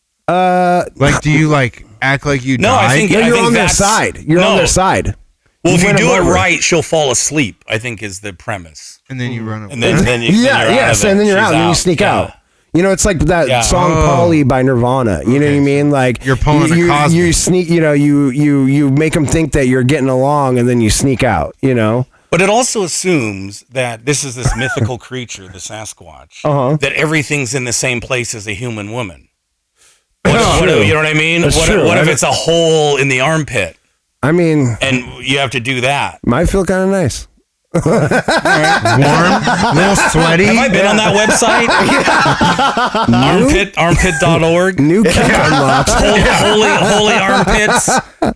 [SPEAKER 1] Like, do you like act like you
[SPEAKER 6] No,
[SPEAKER 1] died?
[SPEAKER 6] I think
[SPEAKER 2] No, you're
[SPEAKER 6] think
[SPEAKER 2] on their
[SPEAKER 6] that's-
[SPEAKER 2] side. You're
[SPEAKER 6] no.
[SPEAKER 2] on their side.
[SPEAKER 6] Well, if you
[SPEAKER 2] win
[SPEAKER 6] do
[SPEAKER 2] them
[SPEAKER 6] it
[SPEAKER 2] over.
[SPEAKER 6] right, she'll fall asleep, I think is the premise.
[SPEAKER 1] and then you run away.
[SPEAKER 6] And then you,
[SPEAKER 2] Yeah,
[SPEAKER 6] you're out
[SPEAKER 2] yes,
[SPEAKER 6] of it.
[SPEAKER 2] and then you're
[SPEAKER 6] She's
[SPEAKER 2] out, and then you sneak
[SPEAKER 6] Yeah.
[SPEAKER 2] out. You know, it's like that
[SPEAKER 6] Yeah.
[SPEAKER 2] song
[SPEAKER 1] Oh.
[SPEAKER 2] "Polly" by Nirvana. You know what I mean? Like
[SPEAKER 1] You're pulling a
[SPEAKER 2] you,
[SPEAKER 1] Cosby.
[SPEAKER 2] you sneak. You know, you make them think that you're getting along, and then you sneak out. You know.
[SPEAKER 6] But it also assumes that this is this mythical creature, the Sasquatch,
[SPEAKER 2] Uh-huh.
[SPEAKER 6] that everything's in the same place as a human woman.
[SPEAKER 2] That's true.
[SPEAKER 6] You know what I mean?
[SPEAKER 2] That's
[SPEAKER 6] What
[SPEAKER 2] true.
[SPEAKER 6] if it's a hole in the armpit
[SPEAKER 2] I mean,
[SPEAKER 6] and you have to do that?
[SPEAKER 2] might feel kind of nice.
[SPEAKER 1] Warm, a little sweaty.
[SPEAKER 6] Have I been on that website? Armpit.org.
[SPEAKER 2] New kick unlocks.
[SPEAKER 6] Holy armpits.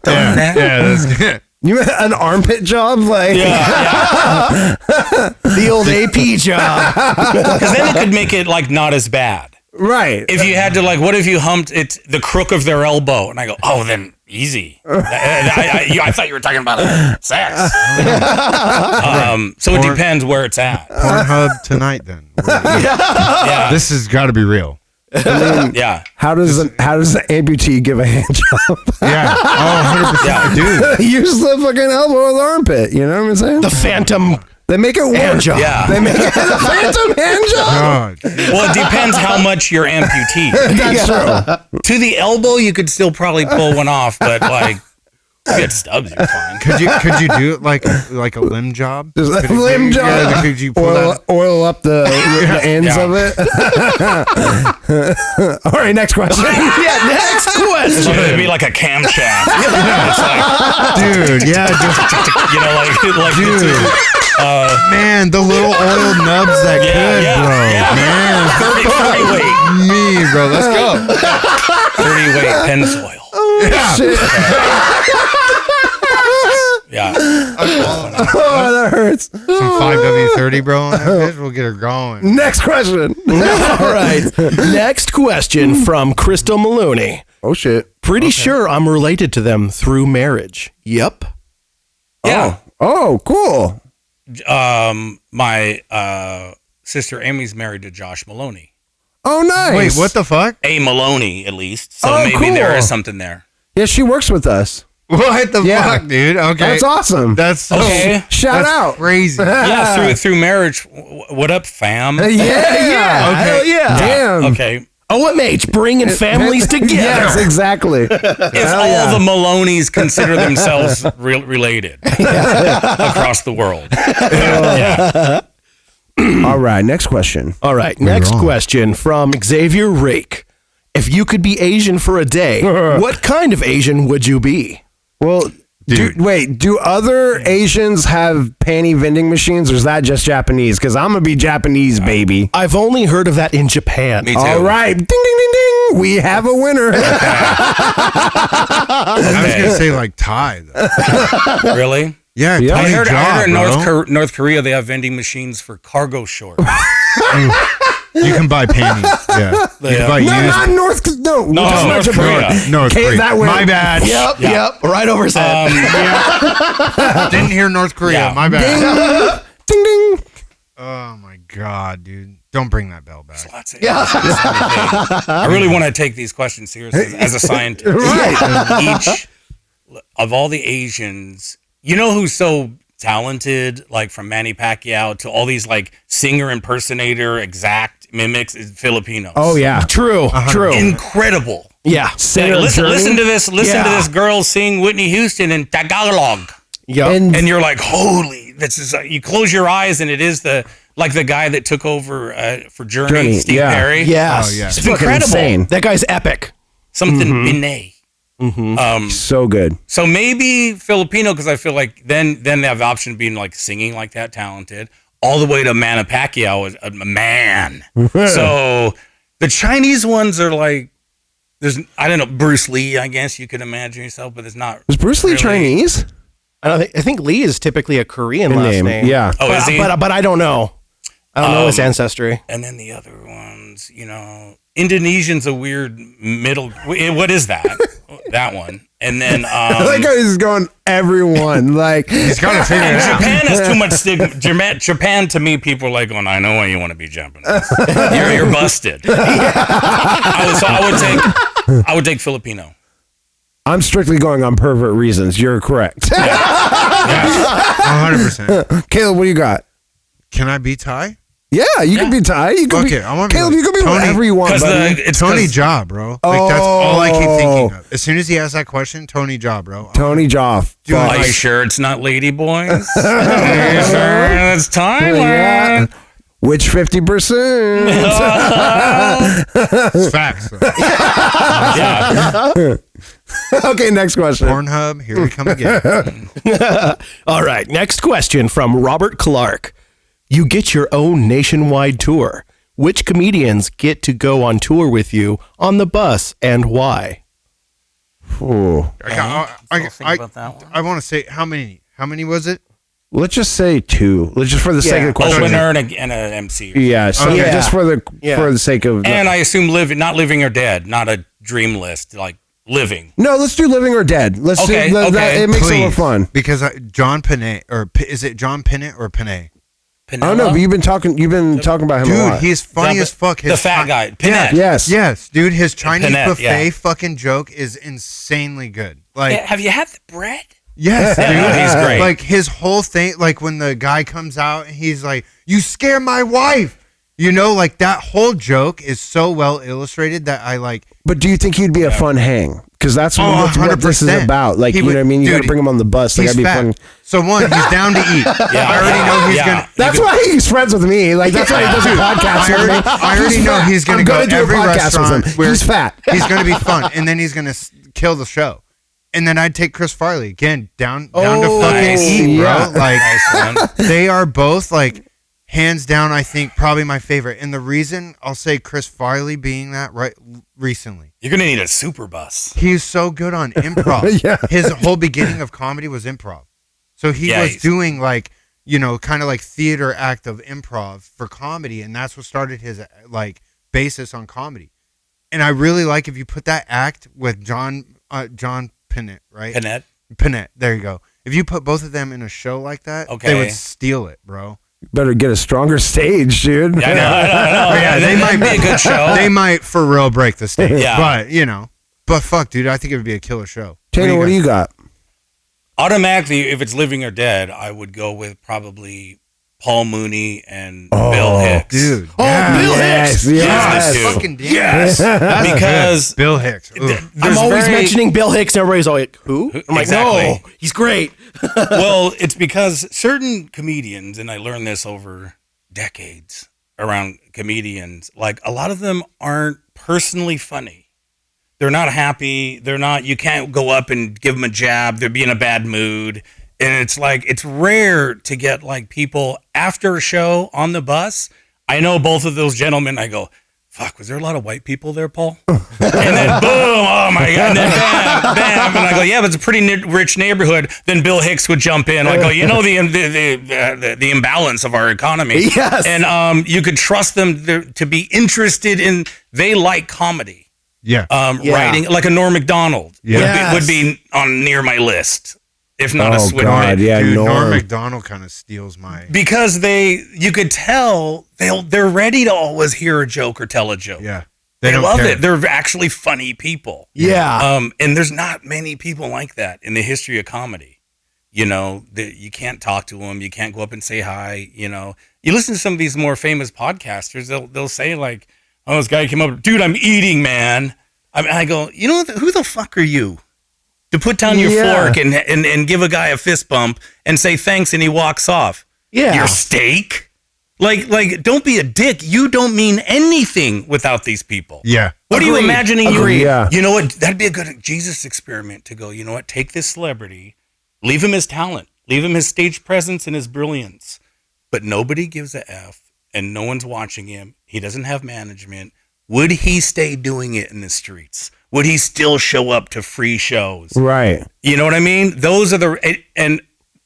[SPEAKER 1] Yeah, that's good.
[SPEAKER 2] You meant an armpit job, like
[SPEAKER 6] Yeah,
[SPEAKER 7] The old AP job.
[SPEAKER 6] because then it could make it like not as bad.
[SPEAKER 2] right?
[SPEAKER 6] If you had to like, what if you humped it's the crook of their elbow, and I go, oh, then easy. I thought you were talking about sex. So it depends where it's at.
[SPEAKER 1] Pornhub tonight, then.
[SPEAKER 6] Yeah,
[SPEAKER 1] This has got to be real.
[SPEAKER 6] yeah.
[SPEAKER 2] How does an amputee give a hand job?
[SPEAKER 1] Yeah. Oh, 100%.
[SPEAKER 6] Yeah.
[SPEAKER 1] Dude.
[SPEAKER 2] Use the fucking elbow or the armpit. You know what I'm saying?
[SPEAKER 7] The phantom
[SPEAKER 2] They make it work.
[SPEAKER 7] hand job.
[SPEAKER 6] Yeah.
[SPEAKER 2] They make it a phantom hand job.
[SPEAKER 1] God.
[SPEAKER 6] Well, it depends how much you're amputee.
[SPEAKER 2] That's true.
[SPEAKER 6] To the elbow, you could still probably pull one off, but like, you get stubs, you're fine.
[SPEAKER 1] Could you do it like a limb job?
[SPEAKER 2] Just a
[SPEAKER 1] Could you-
[SPEAKER 2] limb job.
[SPEAKER 1] Yeah, could you pull
[SPEAKER 2] Oil up the ends
[SPEAKER 6] Yeah.
[SPEAKER 2] of it. All right, next question.
[SPEAKER 7] Yeah, next question.
[SPEAKER 6] It'd be like a camshaft. It's like,
[SPEAKER 1] dude? Yeah, just
[SPEAKER 6] you know, like
[SPEAKER 1] dude. Man, the little oil nubs that could, bro.
[SPEAKER 6] Yeah.
[SPEAKER 1] Man,
[SPEAKER 6] 30 weight,
[SPEAKER 1] me, bro. Let's go.
[SPEAKER 6] 30 weight Pennzoil. Yeah.
[SPEAKER 2] Oh, that hurts.
[SPEAKER 1] Some 5W30, bro. On that bitch, we'll get her going.
[SPEAKER 2] Next question.
[SPEAKER 7] All right. Next question from Crystal Maloney.
[SPEAKER 2] Oh shit.
[SPEAKER 7] Pretty sure I'm related to them through marriage. Yep.
[SPEAKER 6] Yeah.
[SPEAKER 2] Oh, cool.
[SPEAKER 6] My sister Amy's married to Josh Maloney.
[SPEAKER 2] Oh, nice.
[SPEAKER 1] Wait, what the fuck?
[SPEAKER 6] A Maloney, at least. So
[SPEAKER 2] Oh,
[SPEAKER 6] maybe
[SPEAKER 2] cool.
[SPEAKER 6] there is something there.
[SPEAKER 2] Yeah, she works with us.
[SPEAKER 1] What the
[SPEAKER 2] Yeah.
[SPEAKER 1] fuck, dude? Okay.
[SPEAKER 2] That's awesome.
[SPEAKER 1] That's so
[SPEAKER 6] Okay.
[SPEAKER 2] Shout
[SPEAKER 1] that's
[SPEAKER 2] out.
[SPEAKER 1] crazy.
[SPEAKER 6] Yeah, through marriage. What up, fam?
[SPEAKER 2] Yeah.
[SPEAKER 7] Hell yeah.
[SPEAKER 2] Damn.
[SPEAKER 6] Okay.
[SPEAKER 7] OMH, bringing families together.
[SPEAKER 2] Yes, exactly.
[SPEAKER 6] If all the Maloneys consider themselves related across the world. Yeah.
[SPEAKER 2] All right, next question.
[SPEAKER 7] All right, next question from Xavier Rake. If you could be Asian for a day, what kind of Asian would you be?
[SPEAKER 2] Well,
[SPEAKER 1] Dude.
[SPEAKER 2] do other Asians have panty vending machines, or is that just Japanese? Because I'm gonna be Japanese, baby.
[SPEAKER 7] I've only heard of that in Japan.
[SPEAKER 6] Me too.
[SPEAKER 2] All right, ding ding ding ding. We have a winner.
[SPEAKER 1] I was gonna say like Thai. Though.
[SPEAKER 6] Really?
[SPEAKER 1] Yeah,
[SPEAKER 2] Yeah.
[SPEAKER 6] I
[SPEAKER 1] tiny
[SPEAKER 6] heard
[SPEAKER 1] job,
[SPEAKER 6] in
[SPEAKER 1] bro.
[SPEAKER 6] North Korea they have vending machines for cargo shorts.
[SPEAKER 1] You can buy panties. Yeah. You can buy
[SPEAKER 2] No,
[SPEAKER 1] used.
[SPEAKER 2] not North. No,
[SPEAKER 6] No,
[SPEAKER 2] we're talking about
[SPEAKER 6] North
[SPEAKER 2] Japan.
[SPEAKER 6] Korea.
[SPEAKER 1] North
[SPEAKER 2] Okay,
[SPEAKER 1] Korea.
[SPEAKER 2] that way-
[SPEAKER 1] My bad.
[SPEAKER 7] Yep, right over his head.
[SPEAKER 1] Didn't hear North Korea.
[SPEAKER 6] Yeah.
[SPEAKER 1] My bad.
[SPEAKER 2] Ding ding.
[SPEAKER 1] Oh my god, dude! Don't bring that bell back.
[SPEAKER 6] I really want to take these questions seriously as a scientist.
[SPEAKER 2] Right.
[SPEAKER 6] Each of all the Asians, you know who's so talented, like from Manny Pacquiao to all these like singer impersonator exact mimics, is Filipinos.
[SPEAKER 2] Oh yeah.
[SPEAKER 7] True, true.
[SPEAKER 6] Incredible.
[SPEAKER 7] Yeah.
[SPEAKER 6] Hey, listen to this. Listen to this girl sing Whitney Houston in Tagalog.
[SPEAKER 7] Yep.
[SPEAKER 2] And
[SPEAKER 6] And you're like, holy, this is, you close your eyes and it is the like the guy that took over for Journey, Steve
[SPEAKER 2] yeah.
[SPEAKER 6] Perry.
[SPEAKER 7] Yes.
[SPEAKER 1] Oh, yeah.
[SPEAKER 6] It's
[SPEAKER 2] Fucking
[SPEAKER 6] incredible.
[SPEAKER 2] insane.
[SPEAKER 7] That guy's epic.
[SPEAKER 6] Something Binet.
[SPEAKER 2] So good.
[SPEAKER 6] So maybe Filipino, because I feel like then they have the option of being like singing like that, talented, all the way to Manny Pacquiao is a man. So the Chinese ones are like, I don't know, Bruce Lee, I guess you could imagine yourself, but it's not.
[SPEAKER 2] Was Bruce Lee
[SPEAKER 6] really-
[SPEAKER 2] Chinese?
[SPEAKER 7] I think Lee is typically a Korean last name.
[SPEAKER 2] Yeah.
[SPEAKER 6] Oh, is he?
[SPEAKER 7] But I don't know. I don't know his ancestry.
[SPEAKER 6] And then the other ones, Indonesian's a weird middle. What is that? That one. And then
[SPEAKER 2] That guy is going everyone. Like,
[SPEAKER 1] He's got to figure it out.
[SPEAKER 6] Japan has too much stigma. Japan, to me, people are like going, I know why you want to be Japanese. You're busted. I would take Filipino.
[SPEAKER 2] I'm strictly going on pervert reasons. You're correct.
[SPEAKER 1] 100%.
[SPEAKER 2] Caleb, what do you got?
[SPEAKER 1] Can I be Thai?
[SPEAKER 2] Yeah, you can be Thai. You can
[SPEAKER 1] Fuck
[SPEAKER 2] be,
[SPEAKER 1] it, I wanna be
[SPEAKER 2] Caleb,
[SPEAKER 1] like
[SPEAKER 2] you can be
[SPEAKER 1] Tony-
[SPEAKER 2] whatever you want,
[SPEAKER 6] Because
[SPEAKER 2] buddy.
[SPEAKER 6] it's
[SPEAKER 1] Tony
[SPEAKER 6] 'cause-
[SPEAKER 1] Jaa, bro. Like, that's all I keep thinking of. As soon as he asked that question, Tony Jaa, bro.
[SPEAKER 2] Tony Joff.
[SPEAKER 1] Dude,
[SPEAKER 6] Are
[SPEAKER 2] Fuck.
[SPEAKER 6] you sure it's not lady boys? Are you sure it's Thailand?
[SPEAKER 2] Yeah. Which 50%?
[SPEAKER 1] It's facts. though.
[SPEAKER 6] Yeah.
[SPEAKER 2] Okay, next question.
[SPEAKER 1] Pornhub, here we come again.
[SPEAKER 7] All right. Next question from Robert Clark. You get your own nationwide tour. Which comedians get to go on tour with you on the bus and why?
[SPEAKER 2] Ooh.
[SPEAKER 6] Think about that one.
[SPEAKER 1] I want to say, how many? How many was it?
[SPEAKER 2] Let's just say 2. Let's just for the sake of the question.
[SPEAKER 6] Opener and an MC.
[SPEAKER 2] Yeah, so
[SPEAKER 1] Okay.
[SPEAKER 2] just for the sake of
[SPEAKER 6] And I assume not living or dead, not a dream list, like living.
[SPEAKER 2] No, let's do living or dead. Let's
[SPEAKER 6] Okay,
[SPEAKER 2] do that.
[SPEAKER 6] okay.
[SPEAKER 2] It makes it more fun.
[SPEAKER 1] Because John Panay, is it John Pinnet or Panay?
[SPEAKER 2] I don't know, but you've been talking about him a
[SPEAKER 1] Dude,
[SPEAKER 2] lot.
[SPEAKER 1] he's funny as fuck.
[SPEAKER 6] The fat guy, Pinette.
[SPEAKER 2] Yes.
[SPEAKER 1] Yes, dude, his Chinese
[SPEAKER 6] Panette,
[SPEAKER 1] buffet
[SPEAKER 6] yeah.
[SPEAKER 1] fucking joke is insanely good. Like,
[SPEAKER 6] Have you had the bread?
[SPEAKER 1] yes, dude,
[SPEAKER 6] Yeah, he's great.
[SPEAKER 1] Like his whole thing, like when the guy comes out and he's like, "You scare my wife," like that whole joke is so well illustrated that I like.
[SPEAKER 2] But do you think he'd be a fun hang? Because that's what this is
[SPEAKER 1] 100%.
[SPEAKER 2] about. Like,
[SPEAKER 1] He
[SPEAKER 2] you know
[SPEAKER 1] would-
[SPEAKER 2] what I mean? You got to
[SPEAKER 1] dude,
[SPEAKER 2] bring him on the bus. Like,
[SPEAKER 1] He's
[SPEAKER 2] that'd be
[SPEAKER 1] fat.
[SPEAKER 2] fun.
[SPEAKER 1] So one, he's down to eat.
[SPEAKER 6] Yeah.
[SPEAKER 1] I already know he's
[SPEAKER 6] Yeah.
[SPEAKER 1] gonna.
[SPEAKER 2] That's why he's friends with me. Like, that's why he does a podcast with me.
[SPEAKER 1] I already know he's gonna
[SPEAKER 2] I'm
[SPEAKER 1] go
[SPEAKER 2] gonna do a
[SPEAKER 1] every
[SPEAKER 2] podcast
[SPEAKER 1] restaurant
[SPEAKER 2] with him.
[SPEAKER 1] where
[SPEAKER 2] He's fat.
[SPEAKER 1] He's gonna be fun, and then he's gonna kill the show. And then I'd take Chris Farley again down to fucking
[SPEAKER 6] nice.
[SPEAKER 1] eat, bro.
[SPEAKER 2] Yeah.
[SPEAKER 1] Like
[SPEAKER 6] Nice one.
[SPEAKER 1] they are both like hands down. I think probably my favorite. And the reason I'll say Chris Farley being that right recently,
[SPEAKER 6] You're gonna need a super bus.
[SPEAKER 1] he's so good on improv.
[SPEAKER 2] Yeah.
[SPEAKER 1] His whole beginning of comedy was improv. So he
[SPEAKER 6] Yeah,
[SPEAKER 1] was
[SPEAKER 6] he's-
[SPEAKER 1] doing like, kind of like theater act of improv for comedy. And that's what started his like basis on comedy. And I really like if you put that act with John Pinette, right? Pinette. There you go. If you put both of them in a show like that,
[SPEAKER 6] Okay.
[SPEAKER 1] they would steal it, bro.
[SPEAKER 2] Better get a stronger stage, dude.
[SPEAKER 6] I know.
[SPEAKER 1] Yeah, they might
[SPEAKER 6] be a good show.
[SPEAKER 1] They might for real break the stage.
[SPEAKER 6] Yeah.
[SPEAKER 1] But, but fuck, dude, I think it would be a killer show.
[SPEAKER 2] Taylor, what do you got?
[SPEAKER 6] Automatically, if it's living or dead, I would go with probably Paul Mooney and Bill Hicks.
[SPEAKER 1] Dude.
[SPEAKER 7] Oh, Bill Hicks.
[SPEAKER 2] Yes.
[SPEAKER 6] Yes.
[SPEAKER 1] Fucking damn.
[SPEAKER 6] Yes. Because
[SPEAKER 1] Bill Hicks. Ooh.
[SPEAKER 7] I'm always mentioning Bill Hicks, and everybody's always like, who? I'm like,
[SPEAKER 6] Exactly.
[SPEAKER 7] no, he's great.
[SPEAKER 6] Well, it's because certain comedians, and I learned this over decades around comedians, like a lot of them aren't personally funny. They're not happy. You can't go up and give them a jab. They'd be in a bad mood. And it's like, it's rare to get like people after a show on the bus. I know both of those gentlemen. I go, fuck, was there a lot of white people there, Paul? And then boom, oh my God. And then bam, bam. And I go, yeah, but it's a pretty rich neighborhood. Then Bill Hicks would jump in. I go, the imbalance of our economy.
[SPEAKER 7] Yes.
[SPEAKER 6] And you could trust them to be interested in, they like comedy.
[SPEAKER 1] Yeah.
[SPEAKER 6] Writing, like a Norm Macdonald
[SPEAKER 1] Yeah.
[SPEAKER 6] would be on near my list, if not a
[SPEAKER 2] Oh,
[SPEAKER 6] Swidway.
[SPEAKER 2] God, yeah,
[SPEAKER 1] Dude, Norm
[SPEAKER 2] Norm.
[SPEAKER 1] Macdonald kind of steals my.
[SPEAKER 6] Because you could tell they're ready to always hear a joke or tell a joke.
[SPEAKER 1] Yeah.
[SPEAKER 6] They
[SPEAKER 1] don't
[SPEAKER 6] love
[SPEAKER 1] care.
[SPEAKER 6] it. They're actually funny people.
[SPEAKER 7] Yeah.
[SPEAKER 6] And there's not many people like that in the history of comedy. You can't talk to them. You can't go up and say hi. You listen to some of these more famous podcasters. They'll say like, "Oh, this guy came up, dude, I'm eating, man." I go, who the fuck are you to put down your fork and give a guy a fist bump and say thanks and he walks off?
[SPEAKER 7] Yeah.
[SPEAKER 6] Your steak. Like, don't be a dick. You don't mean anything without these people.
[SPEAKER 1] Yeah.
[SPEAKER 6] What are you imagining?
[SPEAKER 2] Yeah.
[SPEAKER 6] You know what? That'd be a good Jesus experiment to go, you know what? Take this celebrity, leave him his talent, leave him his stage presence and his brilliance, but nobody gives a F and no one's watching him. He doesn't have management. Would he stay doing it in the streets? Would he still show up to free shows?
[SPEAKER 2] Right.
[SPEAKER 6] You know what I mean? Those are and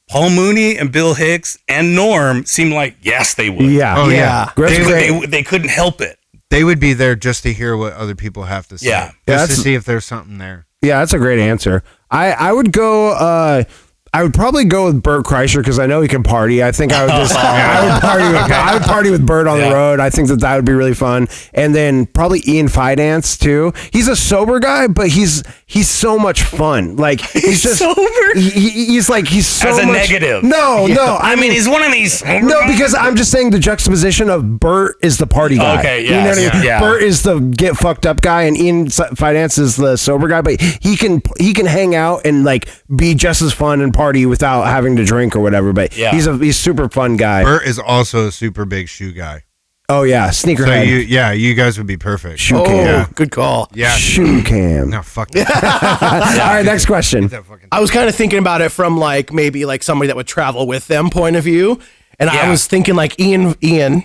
[SPEAKER 6] Paul Mooney and Bill Hicks and Norm seem like, yes, they would.
[SPEAKER 2] Yeah.
[SPEAKER 1] Oh, yeah.
[SPEAKER 6] They couldn't help it.
[SPEAKER 1] They would be there just to hear what other people have to say.
[SPEAKER 6] Yeah.
[SPEAKER 1] Just to see if there's something there.
[SPEAKER 2] Yeah, that's a great answer. I would go. I would probably go with Bert Kreischer because I know he can party. I think I would just I would party with Bert on the road. I think that would be really fun. And then probably Ian Fidance too. He's a sober guy, but he's so much fun. Like he's just
[SPEAKER 6] sober.
[SPEAKER 2] He's so
[SPEAKER 6] As a
[SPEAKER 2] much,
[SPEAKER 6] negative.
[SPEAKER 2] No.
[SPEAKER 6] I mean, he's one of these.
[SPEAKER 2] No, because I'm just saying the juxtaposition of Bert is the party guy.
[SPEAKER 6] Okay,
[SPEAKER 2] you know what I mean?
[SPEAKER 6] yeah.
[SPEAKER 2] Bert is the get fucked up guy, and Ian Fidance is the sober guy. But he can hang out and like be just as fun and party without having to drink or whatever. But he's super fun guy.
[SPEAKER 1] Bert is also a super big shoe guy.
[SPEAKER 2] Oh yeah, sneakerhead.
[SPEAKER 1] So you guys would be perfect.
[SPEAKER 2] Shoe cam.
[SPEAKER 1] Yeah.
[SPEAKER 7] Good call.
[SPEAKER 1] Yeah.
[SPEAKER 2] Shoe cam.
[SPEAKER 1] No, fuck that.
[SPEAKER 2] All right, next question.
[SPEAKER 7] I was kind of thinking about it from like maybe like somebody that would travel with them point of view. And I was thinking like Ian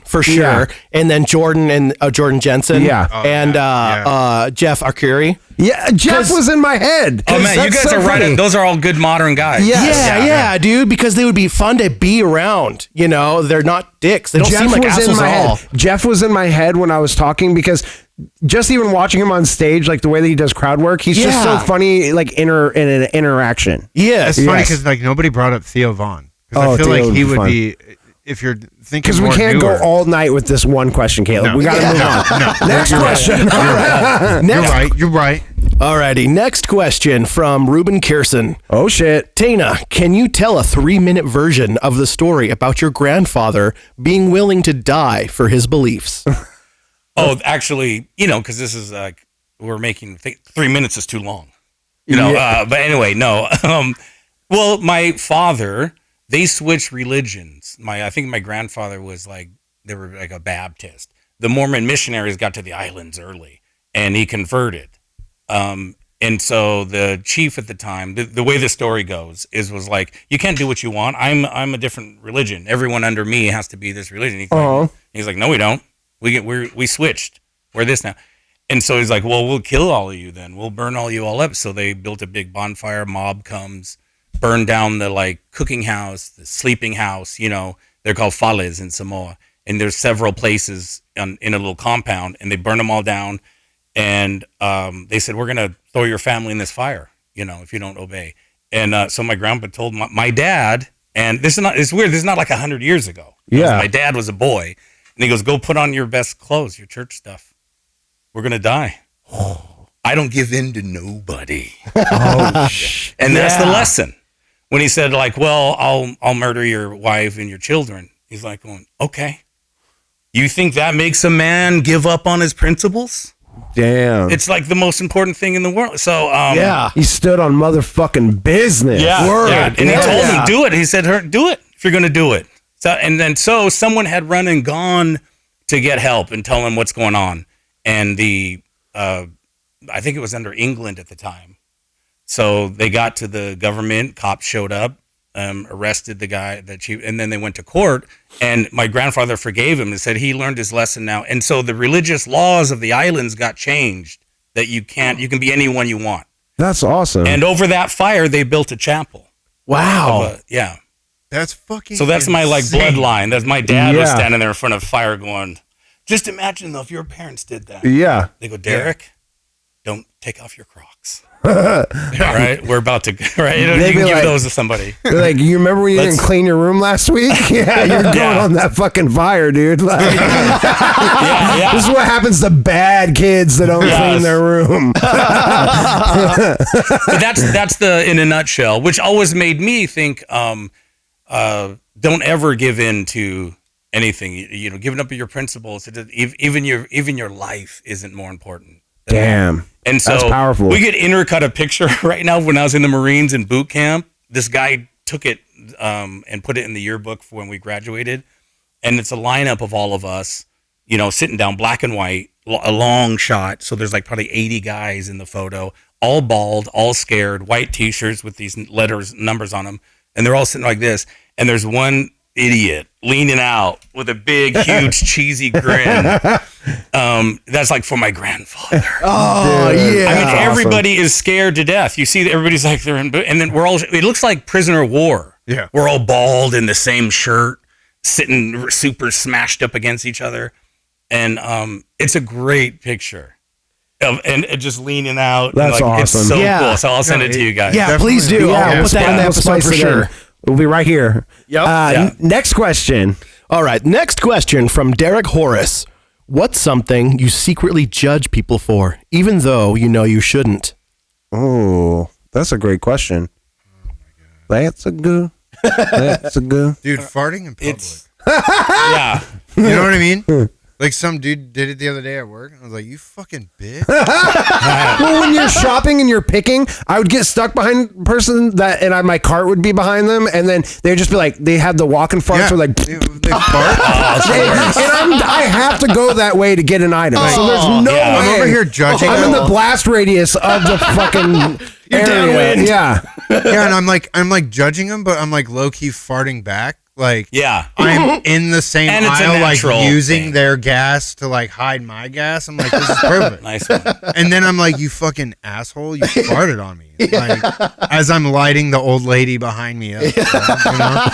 [SPEAKER 7] for sure,
[SPEAKER 2] Yeah.
[SPEAKER 7] and then Jordan and Jordan Jensen,
[SPEAKER 2] Yeah.
[SPEAKER 7] and Jeff Arcuri.
[SPEAKER 2] Yeah, Jeff was in my head.
[SPEAKER 6] Oh man, you guys are right. Those are all good modern guys.
[SPEAKER 7] Yeah, dude, because they would be fun to be around. You know, they're not dicks. They don't seem like assholes at all.
[SPEAKER 2] Jeff was in my head when I was talking because just even watching him on stage, like the way that he does crowd work, he's just so funny, like in an interaction.
[SPEAKER 7] Yes.
[SPEAKER 1] It's funny because like nobody brought up Theo Vaughn. Because I feel
[SPEAKER 2] Theo
[SPEAKER 1] like he would
[SPEAKER 2] fun.
[SPEAKER 1] be, if you're thinking
[SPEAKER 2] Because we
[SPEAKER 1] more
[SPEAKER 2] can't
[SPEAKER 1] newer.
[SPEAKER 2] go all night with this one question, Caleb.
[SPEAKER 1] No.
[SPEAKER 2] We got to move on. Next question.
[SPEAKER 1] You're right.
[SPEAKER 7] Alrighty, next question from Ruben Kierson.
[SPEAKER 2] Oh shit.
[SPEAKER 7] Taina, can you tell a 3-minute version of the story about your grandfather being willing to die for his beliefs?
[SPEAKER 6] Oh, actually, because this is like we're making 3 minutes is too long. But anyway, no. Well, my father, they switched religions. I think my grandfather was they were like a Baptist. The Mormon missionaries got to the islands early, and he converted. And so the chief at the time, the way the story goes was like, you can't do what you want. I'm a different religion. Everyone under me has to be this religion. He's like, no, we don't. We switched. We're this now. And so he's like, well, we'll kill all of you then. We'll burn all you all up. So they built a big bonfire. Mob comes, burned down the cooking house, the sleeping house. They're called fales in Samoa. And there's several places in a little compound, and they burned them all down. And they said, we're going to throw your family in this fire, if you don't obey. And so my grandpa told my dad, and it's weird. This is not like 100 years ago.
[SPEAKER 2] Yeah.
[SPEAKER 6] My dad was a boy. And he goes, go put on your best clothes, your church stuff. We're going to die. I don't give in to nobody. And that's the lesson. When he said well, I'll murder your wife and your children. He's like going, okay. You think that makes a man give up on his principles?
[SPEAKER 2] Damn.
[SPEAKER 6] It's like the most important thing in the world. So
[SPEAKER 2] He stood on motherfucking business.
[SPEAKER 6] Yeah. And he told him, do it. He said, do it if you're going to do it. So someone had run and gone to get help and tell him what's going on. And I think it was under England at the time. So they got to the government, cops showed up, arrested the guy, the chief, and then they went to court. And my grandfather forgave him and said he learned his lesson now. And so the religious laws of the islands got changed that you can be anyone you want.
[SPEAKER 2] That's awesome.
[SPEAKER 6] And over that fire, they built a chapel.
[SPEAKER 7] Wow.
[SPEAKER 6] Yeah.
[SPEAKER 1] That's fucking
[SPEAKER 6] So that's my
[SPEAKER 1] insane.
[SPEAKER 6] bloodline. That's my dad was
[SPEAKER 2] Yeah.
[SPEAKER 6] standing there in front of fire going, just imagine though if your parents did that.
[SPEAKER 2] Yeah.
[SPEAKER 6] They go, Derek, don't take off your Crocs. All right, we're about to. Right, you
[SPEAKER 2] They'd
[SPEAKER 6] can
[SPEAKER 2] be
[SPEAKER 6] give
[SPEAKER 2] like-
[SPEAKER 6] those to somebody.
[SPEAKER 2] They're like, you remember when you didn't clean your room last week? Yeah, you're going on that fucking fire, dude. Like,
[SPEAKER 6] Yeah.
[SPEAKER 2] This is what happens to bad kids that don't clean their room.
[SPEAKER 6] But that's the in a nutshell, which always made me think, don't ever give in to anything. Giving up your principles. Even your life isn't more important.
[SPEAKER 2] Damn.
[SPEAKER 6] And so
[SPEAKER 2] That's powerful.
[SPEAKER 6] we could intercut a picture right now. When I was in the Marines in boot camp, this guy took it and put it in the yearbook for when we graduated. and it's a lineup of all of us, you know, sitting down, black and white, a long shot. So there's like probably 80 guys in the photo, all bald, all scared, white T-shirts with these numbers on them, and they're all sitting like this. And there's one idiot leaning out with a big, huge, cheesy grin. That's like for my grandfather.
[SPEAKER 7] Oh, yeah.
[SPEAKER 6] I mean, everybody is scared to death. You see, that everybody's like they're in, and then we're all. It looks like prisoner of war.
[SPEAKER 1] Yeah,
[SPEAKER 6] we're all bald in the same shirt, sitting super smashed up against each other, and it's a great picture. And just leaning out.
[SPEAKER 2] That's
[SPEAKER 6] and like,
[SPEAKER 2] awesome.
[SPEAKER 6] It's so
[SPEAKER 7] Yeah.
[SPEAKER 6] cool. So I'll send it to you guys.
[SPEAKER 7] Yeah, please do.
[SPEAKER 2] Yeah,
[SPEAKER 7] I'll put that in the
[SPEAKER 2] we'll
[SPEAKER 7] episode
[SPEAKER 2] spice
[SPEAKER 7] for
[SPEAKER 2] it
[SPEAKER 7] sure.
[SPEAKER 2] in. We'll be right here.
[SPEAKER 7] Yep.
[SPEAKER 2] Next question.
[SPEAKER 7] All right, next question from Derek Horace. What's something you secretly judge people for, even though you know you shouldn't?
[SPEAKER 2] Oh, that's a great question. That's a good.
[SPEAKER 1] Dude, farting in public.
[SPEAKER 6] Yeah.
[SPEAKER 1] You know what I mean? Like some dude did it the other day at work, and I was like, "You fucking bitch!"
[SPEAKER 2] Well, when you're shopping and you're picking, I would get stuck behind a person and my cart would be behind them, and then they'd just be like, they had the walking farts, or like,
[SPEAKER 1] they fart.
[SPEAKER 2] I have to go that way to get an item. So there's no way.
[SPEAKER 1] I'm over here judging.
[SPEAKER 2] I'm in
[SPEAKER 1] them.
[SPEAKER 2] the blast radius of the fucking
[SPEAKER 7] You're
[SPEAKER 2] area.
[SPEAKER 7] downwind.
[SPEAKER 2] Yeah.
[SPEAKER 1] Yeah, and I'm like judging them, but I'm like low key farting back. Like,
[SPEAKER 6] Yeah.
[SPEAKER 1] I'm in the same
[SPEAKER 6] And it's a
[SPEAKER 1] aisle, like
[SPEAKER 6] natural
[SPEAKER 1] using
[SPEAKER 6] thing.
[SPEAKER 1] their gas to like hide my gas. I'm like, this is perfect.
[SPEAKER 6] Nice one.
[SPEAKER 1] And then I'm like, you fucking asshole, you farted on me. Like, as I'm lighting the old lady behind me up. You know?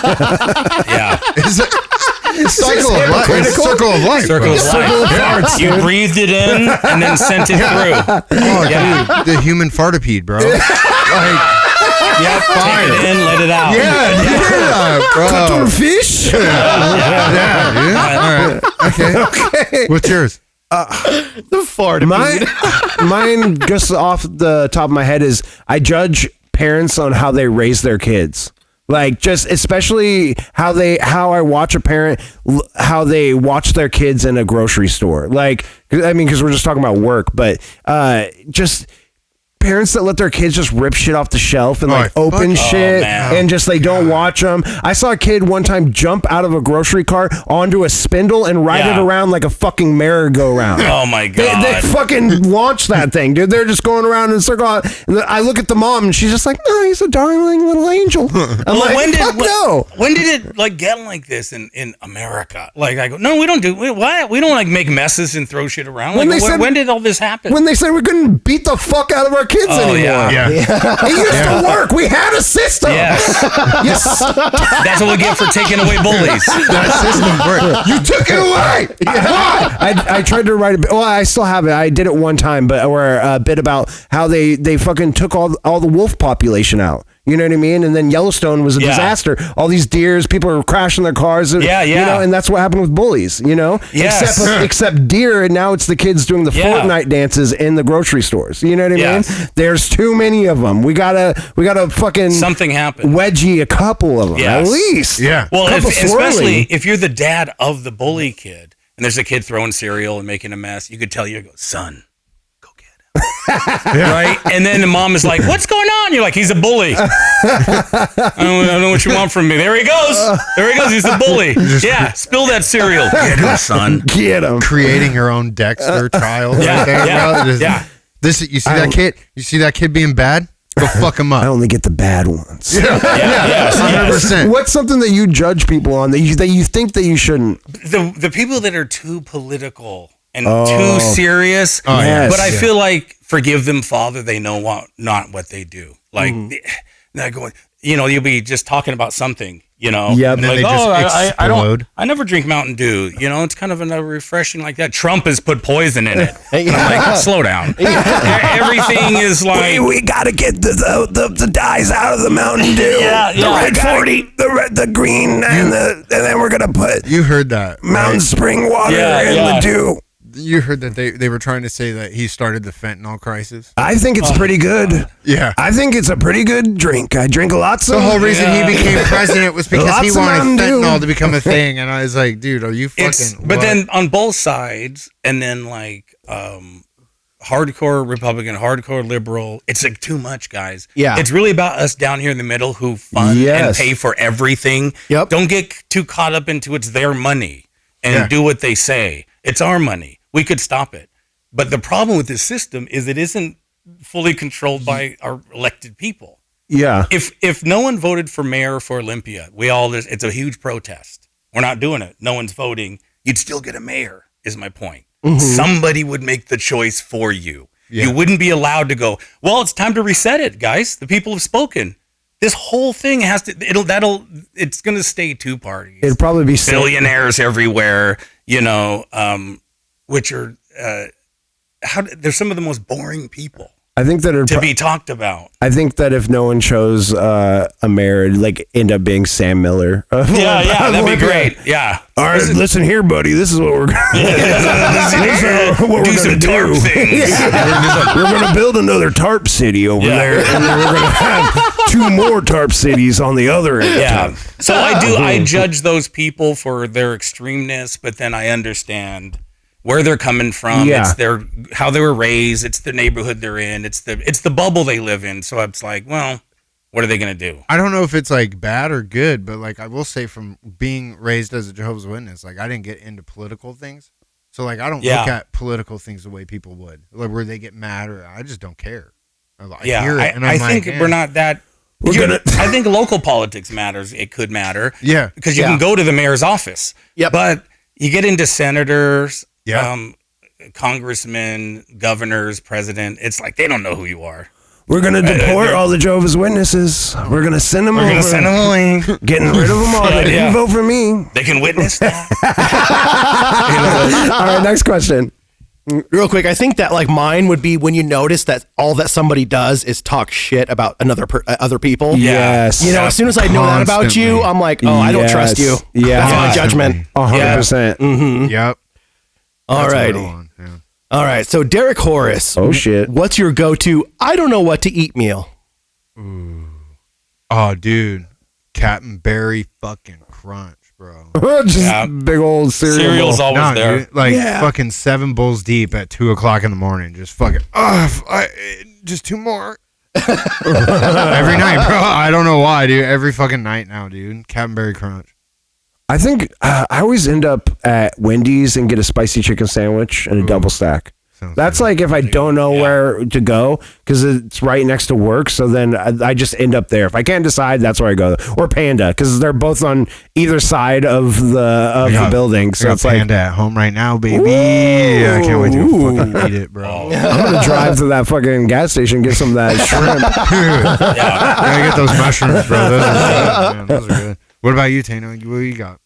[SPEAKER 6] Yeah.
[SPEAKER 1] It's circle of life. It's circle of life.
[SPEAKER 6] Circle of
[SPEAKER 1] bro.
[SPEAKER 6] life. You breathed it in and then sent it through.
[SPEAKER 1] Oh,
[SPEAKER 6] Yeah.
[SPEAKER 1] dude, the human fartipede, bro. Like,
[SPEAKER 6] Yeah, take it in, let it out.
[SPEAKER 1] bro.
[SPEAKER 2] Fish?
[SPEAKER 1] Yeah, dude. All right. Okay. What's yours?
[SPEAKER 7] The fart.
[SPEAKER 2] Mine, just off the top of my head, is I judge parents on how they raise their kids. Like, just especially how I watch a parent, how they watch their kids in a grocery store. Like, I mean, because we're just talking about work, but just parents that let their kids just rip shit off the shelf and like open shit
[SPEAKER 6] man.
[SPEAKER 2] and just they don't watch them. I saw a kid one time jump out of a grocery cart onto a spindle and ride it around like a fucking merry-go-round.
[SPEAKER 6] Oh my God.
[SPEAKER 2] They fucking launched that thing, dude. They're just going around in a circle. And I look at the mom and she's just like, no, he's a darling little angel. I'm like,
[SPEAKER 6] when did it like get like this in America? Like I go, no, we don't do why we don't like make messes and throw shit around. Like, when did all this happen?
[SPEAKER 2] When they said we couldn't beat the fuck out of our kids anymore.
[SPEAKER 1] Yeah.
[SPEAKER 2] It used to work. We had a system.
[SPEAKER 6] Yes.
[SPEAKER 2] Yes.
[SPEAKER 6] That's what we get for taking away bullies.
[SPEAKER 1] That system worked. You took it away.
[SPEAKER 2] I tried to write a bit. Well, I still have it. I did it one time, but or a bit about how they fucking took all the wolf population out. You know what I mean? And then Yellowstone was a disaster. All these deers, people are crashing their cars. You know, and that's what happened with bullies, you know?
[SPEAKER 6] Yes.
[SPEAKER 2] Except deer, and now it's the kids doing the Fortnite dances in the grocery stores. You know what I mean? There's too many of them. We gotta fucking
[SPEAKER 6] something happened.
[SPEAKER 2] Wedgie a couple of them at least.
[SPEAKER 1] Yeah.
[SPEAKER 6] Well, especially if you're the dad of the bully kid, and there's a kid throwing cereal and making a mess, you could tell you go, son. Right? And then the mom is like, what's going on? You're like, he's a bully. I don't know what you want from me. There he goes. He's a bully. Spill that cereal. Get him, son.
[SPEAKER 2] Get him.
[SPEAKER 1] Creating your own Dexter child. This, you see that kid? You see that kid being bad? Go fuck him up.
[SPEAKER 2] I only get the bad ones.
[SPEAKER 1] 100%.
[SPEAKER 2] What's something that you judge people on that you think that you shouldn't?
[SPEAKER 6] The people that are too political and too serious.
[SPEAKER 2] Yes.
[SPEAKER 6] But I feel like, forgive them, Father, they know not what they do. Like, they're going, you know, you'll be just talking about something, you know.
[SPEAKER 2] Yep.
[SPEAKER 1] And then
[SPEAKER 6] like,
[SPEAKER 1] they just explode.
[SPEAKER 6] I never drink Mountain Dew. You know, it's kind of a refreshing like that. Trump has put poison in it. And I'm like, slow down. Everything is like,
[SPEAKER 2] we got to get the dyes out of the Mountain Dew. The red 40, the green, and then we're gonna put.
[SPEAKER 1] You heard that?
[SPEAKER 2] Mountain Spring water in the dew.
[SPEAKER 1] You heard that they were trying to say that he started the fentanyl crisis.
[SPEAKER 2] I think it's pretty good.
[SPEAKER 1] Yeah.
[SPEAKER 2] I think it's a pretty good drink. I drink lots of.
[SPEAKER 1] The whole reason he became president was because he
[SPEAKER 2] Lots of
[SPEAKER 1] wanted
[SPEAKER 2] Mountain Dew.
[SPEAKER 1] fentanyl to become a thing, and I was like, dude, are you fucking?
[SPEAKER 6] but then on both sides, and then like, hardcore Republican, hardcore liberal. It's like too much, guys.
[SPEAKER 7] Yeah.
[SPEAKER 6] It's really about us down here in the middle who fund and pay for everything.
[SPEAKER 7] Yep.
[SPEAKER 6] Don't get too caught up into it's their money and do what they say. It's our money. We could stop it. But the problem with this system is it isn't fully controlled by our elected people.
[SPEAKER 2] Yeah.
[SPEAKER 6] If no one voted for mayor for Olympia, it's a huge protest. We're not doing it. No one's voting. You'd still get a mayor, is my point. Somebody would make the choice for you. Yeah. You wouldn't be allowed to go, well, it's time to reset it, guys. The people have spoken. This whole thing it's going to stay two parties.
[SPEAKER 2] It'd probably be
[SPEAKER 6] billionaires everywhere, which are, they're some of the most boring people.
[SPEAKER 2] I think that
[SPEAKER 6] to be talked about.
[SPEAKER 2] I think that if no one chose a mayor, it'd like end up being Sam Miller.
[SPEAKER 6] That'd be great. Yeah.
[SPEAKER 2] All right, listen here, buddy. This is what we're going to
[SPEAKER 6] do. Some tarp things.
[SPEAKER 2] We're going to build another tarp city over there, and then we're going to have 2 more tarp cities on the other end.
[SPEAKER 6] Yeah. So I judge those people for their extremeness, but then I understand where they're coming from. It's how they were raised. It's the neighborhood they're in. It's the bubble they live in. So it's like, well, what are they going to do?
[SPEAKER 1] I don't know if it's like bad or good, but like I will say from being raised as a Jehovah's Witness, like I didn't get into political things. So like I don't look at political things the way people would, like where they get mad or I just don't care. I hear it and
[SPEAKER 6] I think we're not that. I think local politics matters. It could matter.
[SPEAKER 1] Yeah.
[SPEAKER 6] Because you can go to the mayor's office.
[SPEAKER 7] Yep.
[SPEAKER 6] But you get into senators, congressmen, governors, president. It's like they don't know who you are.
[SPEAKER 2] We're going to deport all the Jehovah's Witnesses. We're going to send them over.
[SPEAKER 6] We're going to send them away.
[SPEAKER 2] Getting rid of them all. They didn't vote for me.
[SPEAKER 6] They can witness that.
[SPEAKER 2] All right, next question.
[SPEAKER 7] Real quick, I think that like mine would be when you notice that all that somebody does is talk shit about other people.
[SPEAKER 2] Yes.
[SPEAKER 7] As soon as I know that about you, I'm like, I don't trust you.
[SPEAKER 2] Yeah.
[SPEAKER 7] That's my judgment.
[SPEAKER 2] 100%.
[SPEAKER 7] Mm-hmm.
[SPEAKER 1] Yep.
[SPEAKER 7] All right. All right. So Derek Horace.
[SPEAKER 2] Oh shit.
[SPEAKER 7] What's your go-to I don't know what to eat meal?
[SPEAKER 1] Ooh. Oh, dude. Captain Berry fucking Crunch, bro.
[SPEAKER 2] Just big old cereal.
[SPEAKER 6] Cereal's always there.
[SPEAKER 1] Dude, like fucking 7 bowls deep at 2:00 in the morning. Just fucking, just 2 more. Every night, bro. I don't know why, dude. Every fucking night now, dude. Captain Berry Crunch.
[SPEAKER 2] I think I always end up at Wendy's and get a spicy chicken sandwich and a double stack. That's like if I don't know where to go because it's right next to work. So then I just end up there. If I can't decide, that's where I go. Or Panda because they're both on either side of the building. So it's
[SPEAKER 1] Panda at home right now, baby. I can't wait to fucking eat it, bro.
[SPEAKER 2] I'm gonna drive to that fucking gas station and get some of that shrimp.
[SPEAKER 1] Gotta get those mushrooms, bro. Those are good, man. Those are good. What about you, Teina? What you got?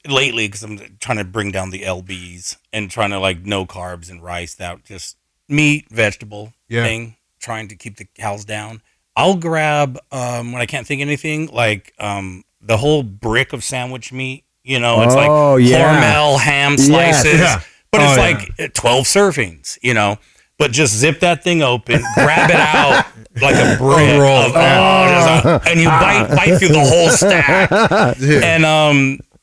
[SPEAKER 6] Lately, because I'm trying to bring down the LBs and trying to like no carbs and rice, that just meat, vegetable thing, trying to keep the cows down. I'll grab, when I can't think of anything, like the whole brick of sandwich meat, it's like Hormel ham slices, but it's like 12 servings, but just zip that thing open, grab it out like a brick and you bite through the whole stack.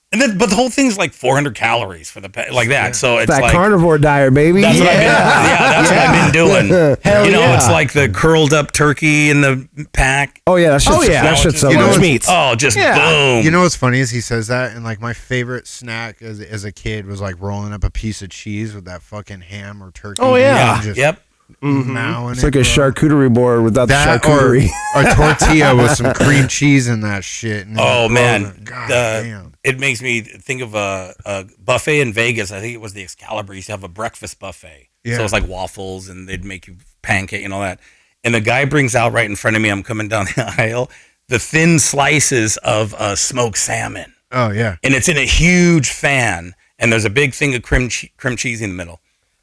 [SPEAKER 6] But the whole thing's like 400 calories for like that. So it's
[SPEAKER 2] that
[SPEAKER 6] like
[SPEAKER 2] carnivore diet, baby.
[SPEAKER 6] That's what I've been doing. It's like the curled up turkey in the pack.
[SPEAKER 2] Oh yeah, that shit's so good.
[SPEAKER 7] Meats.
[SPEAKER 6] Oh, just boom.
[SPEAKER 1] You know what's funny is he says that, and like my favorite snack as a kid was like rolling up a piece of cheese with that fucking ham or turkey.
[SPEAKER 7] Oh yeah,
[SPEAKER 6] yep.
[SPEAKER 2] It's like a charcuterie board without the charcuterie.
[SPEAKER 1] Or tortilla with some cream cheese in that shit.
[SPEAKER 6] Oh man,
[SPEAKER 1] God damn.
[SPEAKER 6] It makes me think of a buffet in Vegas. I think it was the Excalibur. Used to have a breakfast buffet. So it was like waffles, and they'd make you pancake and all that. And the guy brings out right in front of me. I'm coming down the aisle. The thin slices of smoked salmon.
[SPEAKER 1] Oh yeah,
[SPEAKER 6] and it's in a huge fan. And there's a big thing of cream cheese in the middle.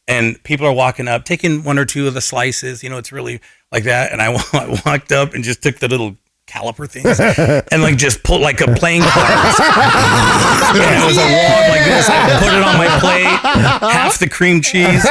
[SPEAKER 6] And people are walking up, taking 1 or 2 of the slices. It's really like that. And I walked up and just took the little caliper things and like just pulled like a playing cards. And it was a wad like this. I put it on my plate, half the cream cheese,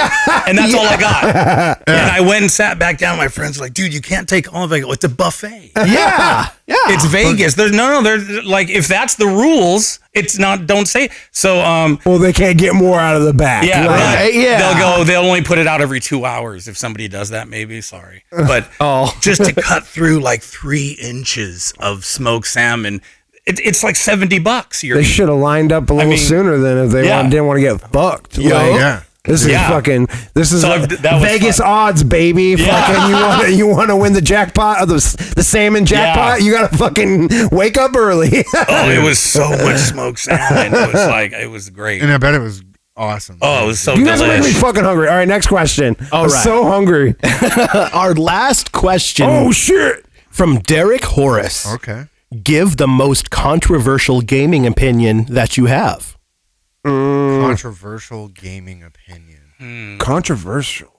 [SPEAKER 6] and that's all I got. And I went and sat back down. My friends were like, dude, you can't take all of it. I go, it's a buffet.
[SPEAKER 7] Yeah. Yeah.
[SPEAKER 6] It's Vegas. There's there's like, if that's the rules, it's not, don't say. So,
[SPEAKER 2] Well, they can't get more out of the back.
[SPEAKER 6] yeah,
[SPEAKER 2] Right.
[SPEAKER 6] right.
[SPEAKER 7] Yeah.
[SPEAKER 6] They'll only put it out every 2 hours if somebody does that, maybe. Sorry. But
[SPEAKER 7] Oh.
[SPEAKER 6] just to cut through like 3 inches of smoked salmon, it's like $70.
[SPEAKER 2] They should have lined up a little sooner than if they didn't want to get fucked.
[SPEAKER 1] Yeah.
[SPEAKER 2] This is fucking. This is
[SPEAKER 6] So that was
[SPEAKER 2] Vegas
[SPEAKER 6] fun.
[SPEAKER 2] odds, baby. Fucking, you want to win the jackpot of the salmon jackpot?
[SPEAKER 6] Yeah.
[SPEAKER 2] You gotta fucking wake up early.
[SPEAKER 6] Oh, it was so much smoked salmon. It was great.
[SPEAKER 1] And I bet it was awesome.
[SPEAKER 6] Oh, it was so
[SPEAKER 2] You guys are making me
[SPEAKER 6] delicious.
[SPEAKER 2] fucking hungry. All right, next question.
[SPEAKER 7] All
[SPEAKER 2] I'm
[SPEAKER 7] right.
[SPEAKER 2] so hungry.
[SPEAKER 7] Our last question
[SPEAKER 2] Oh shit.
[SPEAKER 7] from Derek Horace.
[SPEAKER 1] Okay.
[SPEAKER 7] Give the most controversial gaming opinion that you have.
[SPEAKER 1] Controversial gaming opinion.
[SPEAKER 2] Controversial.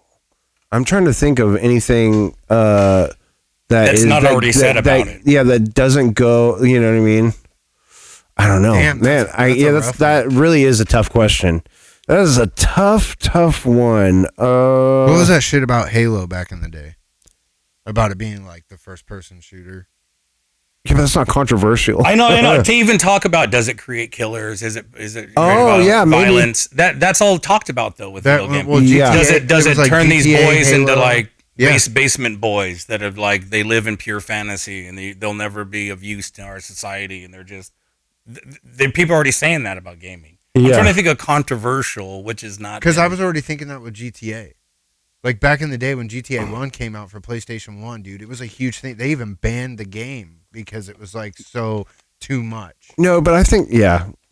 [SPEAKER 2] I'm trying to think of anything that's
[SPEAKER 6] not already said about it.
[SPEAKER 2] Yeah, that doesn't go. You know what I mean? I don't know,
[SPEAKER 1] Damn,
[SPEAKER 2] man. That really is a tough question. That is a tough one.
[SPEAKER 1] What was that shit about Halo back in the day? About it being like the first person shooter.
[SPEAKER 2] Yeah, but that's not controversial.
[SPEAKER 6] I know. To even talk about, does it create killers? Is it
[SPEAKER 2] Oh, yeah, maybe.
[SPEAKER 6] violence? That's all talked about though with video games.
[SPEAKER 1] well,
[SPEAKER 2] Yeah.
[SPEAKER 1] GTA,
[SPEAKER 6] Does it
[SPEAKER 1] was like
[SPEAKER 6] turn these
[SPEAKER 1] GTA,
[SPEAKER 6] boys into
[SPEAKER 1] Halo.
[SPEAKER 6] like
[SPEAKER 1] Yeah.
[SPEAKER 6] basement boys that have like, they live in pure fantasy and they'll never be of use to our society, and they're just people are already saying that about gaming. I'm
[SPEAKER 2] Yeah.
[SPEAKER 6] trying to think of controversial, which is not,
[SPEAKER 1] Because I was already thinking that with GTA. Like back in the day when GTA 1 came out for PlayStation 1, dude, it was a huge thing. They even banned the game because it was like so too much.
[SPEAKER 2] No, but I think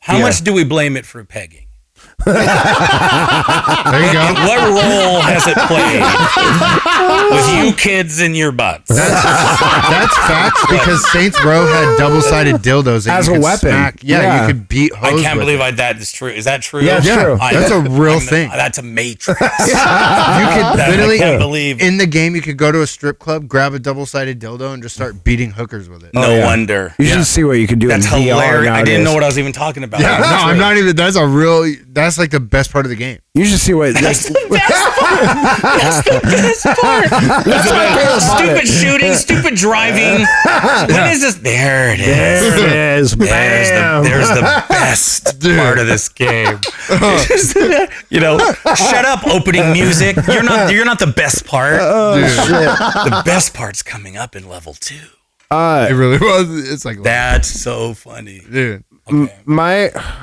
[SPEAKER 6] How much do we blame it for pegging?
[SPEAKER 1] There you go.
[SPEAKER 6] What role has it played with you kids in your butts?
[SPEAKER 1] That's facts because Saints Row had double-sided dildos that
[SPEAKER 2] As
[SPEAKER 1] you
[SPEAKER 2] a
[SPEAKER 1] could
[SPEAKER 2] weapon.
[SPEAKER 1] smack.
[SPEAKER 2] Yeah.
[SPEAKER 1] you could beat
[SPEAKER 6] I
[SPEAKER 1] hoes
[SPEAKER 6] can't
[SPEAKER 1] with
[SPEAKER 6] believe
[SPEAKER 1] it.
[SPEAKER 6] that is true. Is that true?
[SPEAKER 2] Yeah, it's true.
[SPEAKER 1] That's a real thing.
[SPEAKER 6] That's a matrix.
[SPEAKER 1] You could literally,
[SPEAKER 6] I can't believe.
[SPEAKER 1] in the game, you could go to a strip club, grab a double-sided dildo, and just start beating hookers with it.
[SPEAKER 6] No wonder.
[SPEAKER 2] You should see what you can do
[SPEAKER 6] That's
[SPEAKER 2] in VR
[SPEAKER 6] hilarious. I didn't
[SPEAKER 2] nowadays.
[SPEAKER 6] know what I was even talking about.
[SPEAKER 1] Yeah, no, I'm not even. That's like the best part of the game.
[SPEAKER 2] You should see what.
[SPEAKER 6] That's the best part. Stupid shooting, stupid driving. What is this? There it is.
[SPEAKER 2] There it is. Bam.
[SPEAKER 6] There's the best part of this game. Shut up, opening music. You're not the best part. The best part's coming up in level 2.
[SPEAKER 1] It really was. It's like
[SPEAKER 6] That's so funny.
[SPEAKER 1] dude.
[SPEAKER 2] I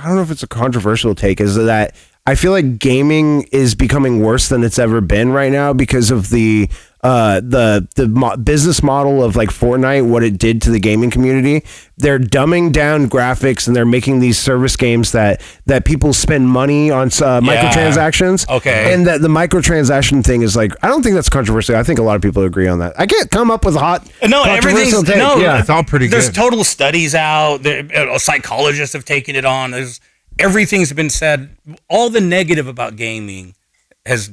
[SPEAKER 2] don't know if it's a controversial take, is that I feel like gaming is becoming worse than it's ever been right now because of the business model of like Fortnite, what it did to the gaming community. They're dumbing down graphics and they're making these service games that people spend money on microtransactions.
[SPEAKER 6] Okay.
[SPEAKER 2] And that the microtransaction thing is like, I don't think that's controversial. I think a lot of people agree on that. I can't come up with a hot
[SPEAKER 6] No, everything's
[SPEAKER 2] controversial take.
[SPEAKER 6] no.
[SPEAKER 2] Yeah.
[SPEAKER 1] It's all pretty
[SPEAKER 6] There's
[SPEAKER 1] good.
[SPEAKER 6] total studies out. Psychologists have taken it on. Everything's been said. All the negative about gaming has.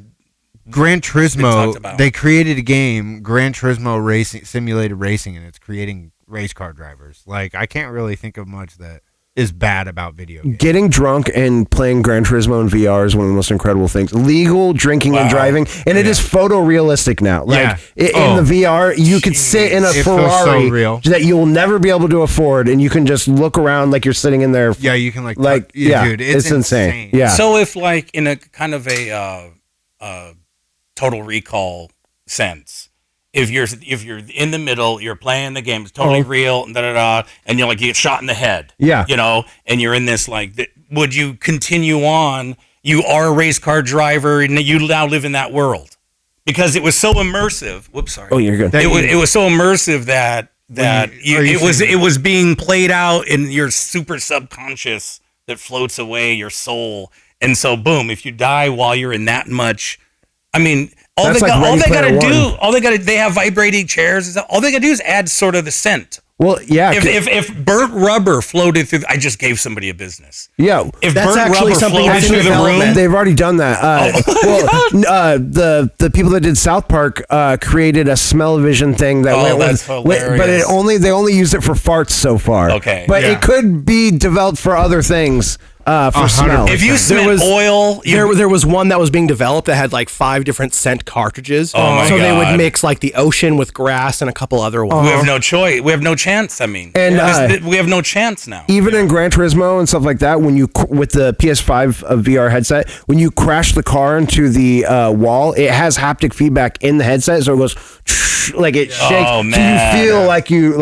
[SPEAKER 1] Gran
[SPEAKER 6] Been talked
[SPEAKER 1] Turismo,
[SPEAKER 6] about.
[SPEAKER 1] they created a game, Gran Turismo Racing, simulated racing, and it's creating race car drivers. Like, I can't really think of much that is bad about video games.
[SPEAKER 2] Getting drunk and playing Gran Turismo in VR is one of the most incredible things. Legal drinking and driving, and it is photorealistic now. Like in the VR, you could sit in a
[SPEAKER 1] It feels so
[SPEAKER 2] Ferrari
[SPEAKER 1] real.
[SPEAKER 2] that you'll never be able to afford, and you can just look around like you're sitting in there.
[SPEAKER 1] Yeah, you can
[SPEAKER 2] Dude, it's insane. Yeah.
[SPEAKER 6] So if like in a kind of a Total Recall sense, if you're in the middle, you're playing the game, it's totally real, and and you're like, you get shot in the head.
[SPEAKER 2] Yeah.
[SPEAKER 6] And you're in this would you continue on? You are a race car driver, and you now live in that world because it was so immersive. Whoops, sorry.
[SPEAKER 2] Oh, you're good.
[SPEAKER 6] It was so immersive that it was being played out in your super subconscious that floats away your soul, and so boom, if you die while you're in that much. I mean, they have vibrating chairs. All they got to do is add sort of the scent.
[SPEAKER 2] Well, yeah.
[SPEAKER 6] If burnt rubber floated through, I just gave somebody a business.
[SPEAKER 2] Yeah.
[SPEAKER 6] If
[SPEAKER 7] That's
[SPEAKER 6] burnt
[SPEAKER 7] actually
[SPEAKER 6] rubber
[SPEAKER 7] something
[SPEAKER 6] floated
[SPEAKER 7] that's in
[SPEAKER 6] through the
[SPEAKER 7] development.
[SPEAKER 6] room,
[SPEAKER 2] They've already done that. The people that did South Park created a smell-o-vision thing that went
[SPEAKER 6] that's
[SPEAKER 2] but
[SPEAKER 6] hilarious.
[SPEAKER 2] they only used it for farts so far.
[SPEAKER 6] Okay.
[SPEAKER 2] But
[SPEAKER 1] Yeah.
[SPEAKER 2] it could be developed for other things. for smell.
[SPEAKER 6] If you smell
[SPEAKER 7] was-
[SPEAKER 6] oil,
[SPEAKER 7] There was one that was being developed that had like 5 different scent cartridges.
[SPEAKER 6] Oh my
[SPEAKER 7] so they
[SPEAKER 6] God.
[SPEAKER 7] would mix like the ocean with grass and a couple other ones.
[SPEAKER 6] we have no choice. We have no chance. I mean,
[SPEAKER 2] And,
[SPEAKER 6] we have no chance now.
[SPEAKER 2] Even in Gran Turismo and stuff like that, when you with the PS5 VR headset, when you crash the car into the wall, it has haptic feedback in the headset, so it goes like it shakes,
[SPEAKER 6] Oh,
[SPEAKER 2] so
[SPEAKER 6] man.
[SPEAKER 2] you feel like you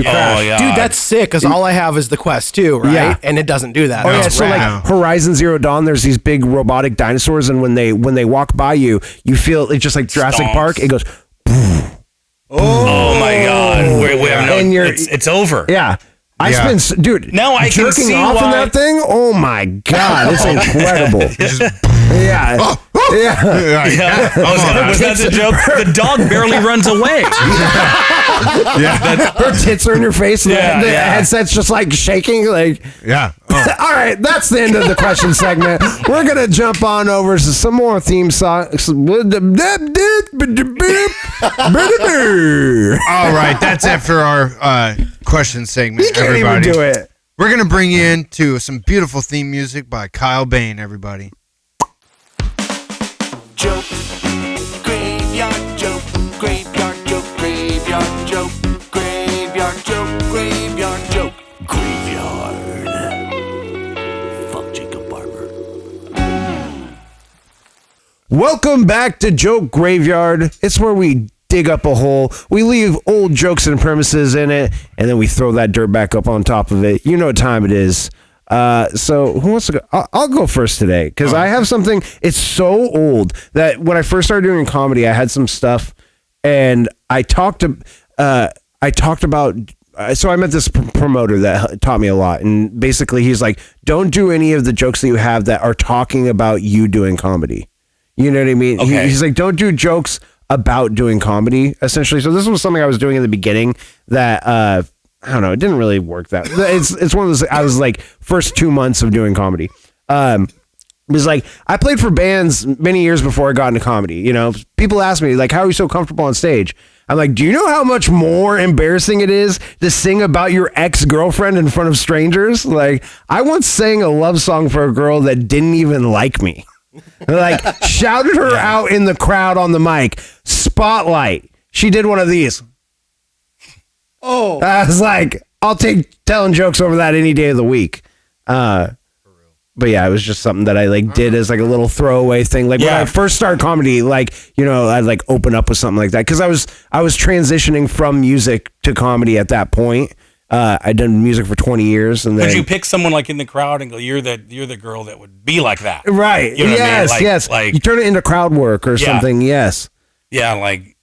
[SPEAKER 2] crash.
[SPEAKER 6] Oh yeah,
[SPEAKER 7] Dude, that's sick because all I have is the Quest 2, right?
[SPEAKER 2] Yeah.
[SPEAKER 7] And it doesn't do that.
[SPEAKER 2] Oh yeah,
[SPEAKER 7] That's
[SPEAKER 2] so
[SPEAKER 7] rad.
[SPEAKER 2] like Horizon Zero Dawn, there's these big robotic dinosaurs, and when they walk by you, you feel it's just like Jurassic
[SPEAKER 6] Stomps.
[SPEAKER 2] Park. It goes,
[SPEAKER 6] oh my God, we have no.
[SPEAKER 2] And you're-
[SPEAKER 6] It's over.
[SPEAKER 2] yeah. I
[SPEAKER 1] Yeah.
[SPEAKER 2] spent, dude.
[SPEAKER 6] Now I can
[SPEAKER 2] jerking
[SPEAKER 6] see
[SPEAKER 2] off in
[SPEAKER 6] why-
[SPEAKER 2] that thing. Oh my God, it's incredible. Yeah, yeah.
[SPEAKER 6] Yeah. Was that the joke? The dog barely runs away.
[SPEAKER 2] Her tits are in your face. And
[SPEAKER 6] Yeah,
[SPEAKER 2] the
[SPEAKER 6] yeah.
[SPEAKER 2] headset's just like shaking. Like,
[SPEAKER 1] Yeah. Oh.
[SPEAKER 2] all right, that's the end of the question segment. We're gonna jump on over to some more theme songs.
[SPEAKER 1] All right, that's it for our question segment.
[SPEAKER 2] You can't
[SPEAKER 1] everybody.
[SPEAKER 2] even do it.
[SPEAKER 1] We're gonna bring you into some beautiful theme music by Kyle Bain. Everybody.
[SPEAKER 4] Joke, graveyard joke, graveyard joke, graveyard joke, graveyard joke, graveyard joke.
[SPEAKER 5] Graveyard. Fuck Jacob Barber.
[SPEAKER 2] Welcome back to Joke Graveyard. It's where we dig up a hole, we leave old jokes and premises in it, and then we throw that dirt back up on top of it. You know what time it is. So who wants to go? I'll go first today because I have something. It's so old that when I first started doing comedy, I had some stuff, and I talked about. So I met this promoter that taught me a lot, and basically he's like, "Don't do any of the jokes that you have that are talking about you doing comedy." You know what I mean?
[SPEAKER 6] Okay.
[SPEAKER 2] He's like, "Don't do jokes about doing comedy." Essentially, so this was something I was doing in the beginning that. I don't know. It didn't really work that. It's one of those. I was like first 2 months of doing comedy. It was like I played for bands many years before I got into comedy. You know, people ask me like, "How are you so comfortable on stage?" I'm like, "Do you know how much more embarrassing it is to sing about your ex-girlfriend in front of strangers?" Like, I once sang a love song for a girl that didn't even like me. Like, shouted her out in the crowd on the mic. Spotlight. She did one of these. Oh, I was like, I'll take telling jokes over that any day of the week. But yeah, it was just something that I like did as like a little throwaway thing. Like when I first started comedy, like, you know, I'd like open up with something like that. Cause I was transitioning from music to comedy at that point. I'd done music for 20 years. And then
[SPEAKER 6] Would you pick someone like in the crowd and go, you're the girl that would be like that?
[SPEAKER 2] right.
[SPEAKER 6] You know what I mean?
[SPEAKER 2] Yes.
[SPEAKER 6] Like-
[SPEAKER 2] Yes.
[SPEAKER 6] like-
[SPEAKER 2] you turn it into crowd work or something. Yes.
[SPEAKER 6] Yeah, like,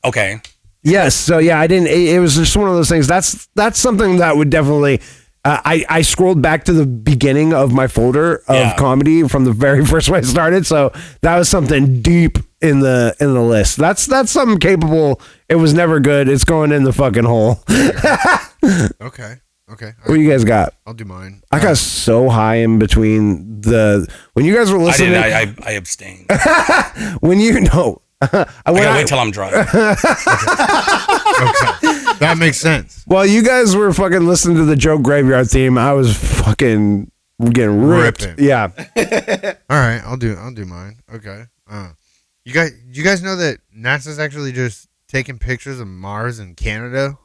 [SPEAKER 6] okay.
[SPEAKER 2] Yes. So yeah, I didn't. It was just one of those things. That's something that would definitely. I scrolled back to the beginning of my folder of comedy from the very first one I started. So that was something deep in the list. That's something capable. It was never good. It's going in the fucking hole.
[SPEAKER 1] Okay.
[SPEAKER 2] What do you guys got?
[SPEAKER 1] I'll do mine.
[SPEAKER 2] I got so high in between when you guys were
[SPEAKER 6] I
[SPEAKER 2] listening.
[SPEAKER 6] didn't. I abstained.
[SPEAKER 2] When you know.
[SPEAKER 6] I gotta wait till I'm driving.
[SPEAKER 1] That makes sense.
[SPEAKER 2] While you guys were fucking listening to the Joke Graveyard theme, I was fucking getting ripped.
[SPEAKER 1] Ripping.
[SPEAKER 2] Yeah.
[SPEAKER 1] All right, I'll do mine. Okay. You guys know that NASA's actually just taking pictures of Mars and Canada?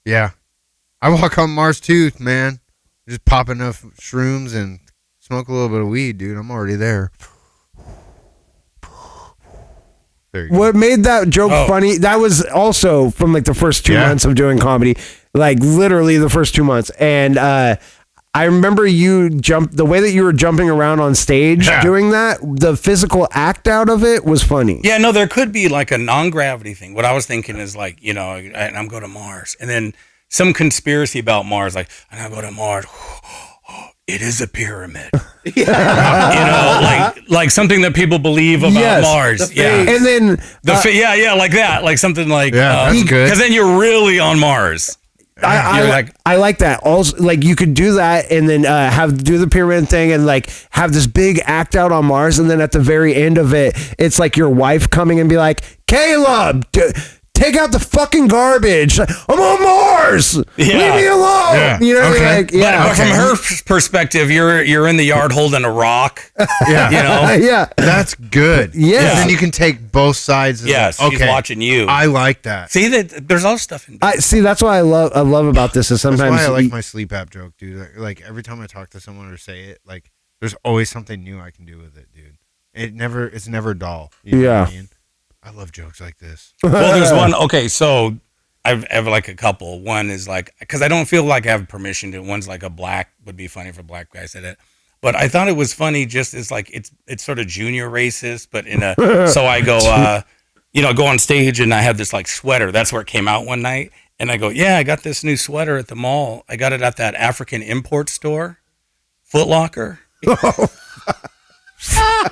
[SPEAKER 1] Yeah. I walk on Mars too, man. Just pop enough shrooms and smoke a little bit of weed, dude. I'm already there. There you go.
[SPEAKER 2] What made that joke funny? That was also from like the first 2 months of doing comedy, like literally the first 2 months. And I remember the way that you were jumping around on stage doing that, the physical act out of it was funny.
[SPEAKER 6] Yeah, no, there could be like a non-gravity thing. What I was thinking is like, you know, I'm going to Mars. And then some conspiracy about Mars, like, I'm going to go to Mars. It is a pyramid. You know, like something that people believe about Mars. Yeah.
[SPEAKER 2] And then
[SPEAKER 6] like that. Like something like
[SPEAKER 1] that's good.
[SPEAKER 6] Because then you're really on Mars.
[SPEAKER 2] I like that. Also, like you could do that and then do the pyramid thing and like have this big act out on Mars, and then at the very end of it, it's like your wife coming and be like, "Caleb, take out the fucking garbage. I'm on Mars. Leave me alone.
[SPEAKER 1] Yeah.
[SPEAKER 2] You know,
[SPEAKER 1] Okay.
[SPEAKER 2] like, yeah.
[SPEAKER 6] But from her perspective, you're in the yard holding a rock.
[SPEAKER 1] Yeah.
[SPEAKER 6] You know.
[SPEAKER 2] Yeah.
[SPEAKER 1] That's good.
[SPEAKER 2] Yeah.
[SPEAKER 1] And then you can take both sides. Of
[SPEAKER 6] Yes,
[SPEAKER 1] it.
[SPEAKER 6] she's watching you.
[SPEAKER 1] I like that.
[SPEAKER 6] See that there's all stuff in.
[SPEAKER 2] I see. That's what I love about this is
[SPEAKER 1] That's
[SPEAKER 2] sometimes
[SPEAKER 1] why I like my sleep app joke, dude. Like every time I talk to someone or say it, like there's always something new I can do with it, dude. It's never dull. You know what I mean? I love jokes like this.
[SPEAKER 6] Well, there's one. Okay, so I have like a couple. One is like, because I don't feel like I have permission to. One's like a black, would be funny if a black guy said it. But I thought it was funny just as like, it's sort of junior racist, but in a, so I go, go on stage and I have this like sweater. That's where it came out one night. And I go, yeah, I got this new sweater at the mall. I got it at that African import store, Foot Locker.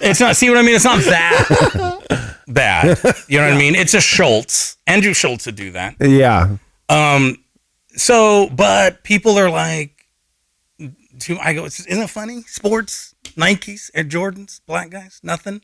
[SPEAKER 6] It's not, see what I mean? It's not that bad. You know what I mean? It's a Schultz. Andrew Schultz would do that.
[SPEAKER 2] Yeah.
[SPEAKER 6] So, but people are like, I go, isn't it funny? Sports, Nikes, Air Jordans, black guys, nothing.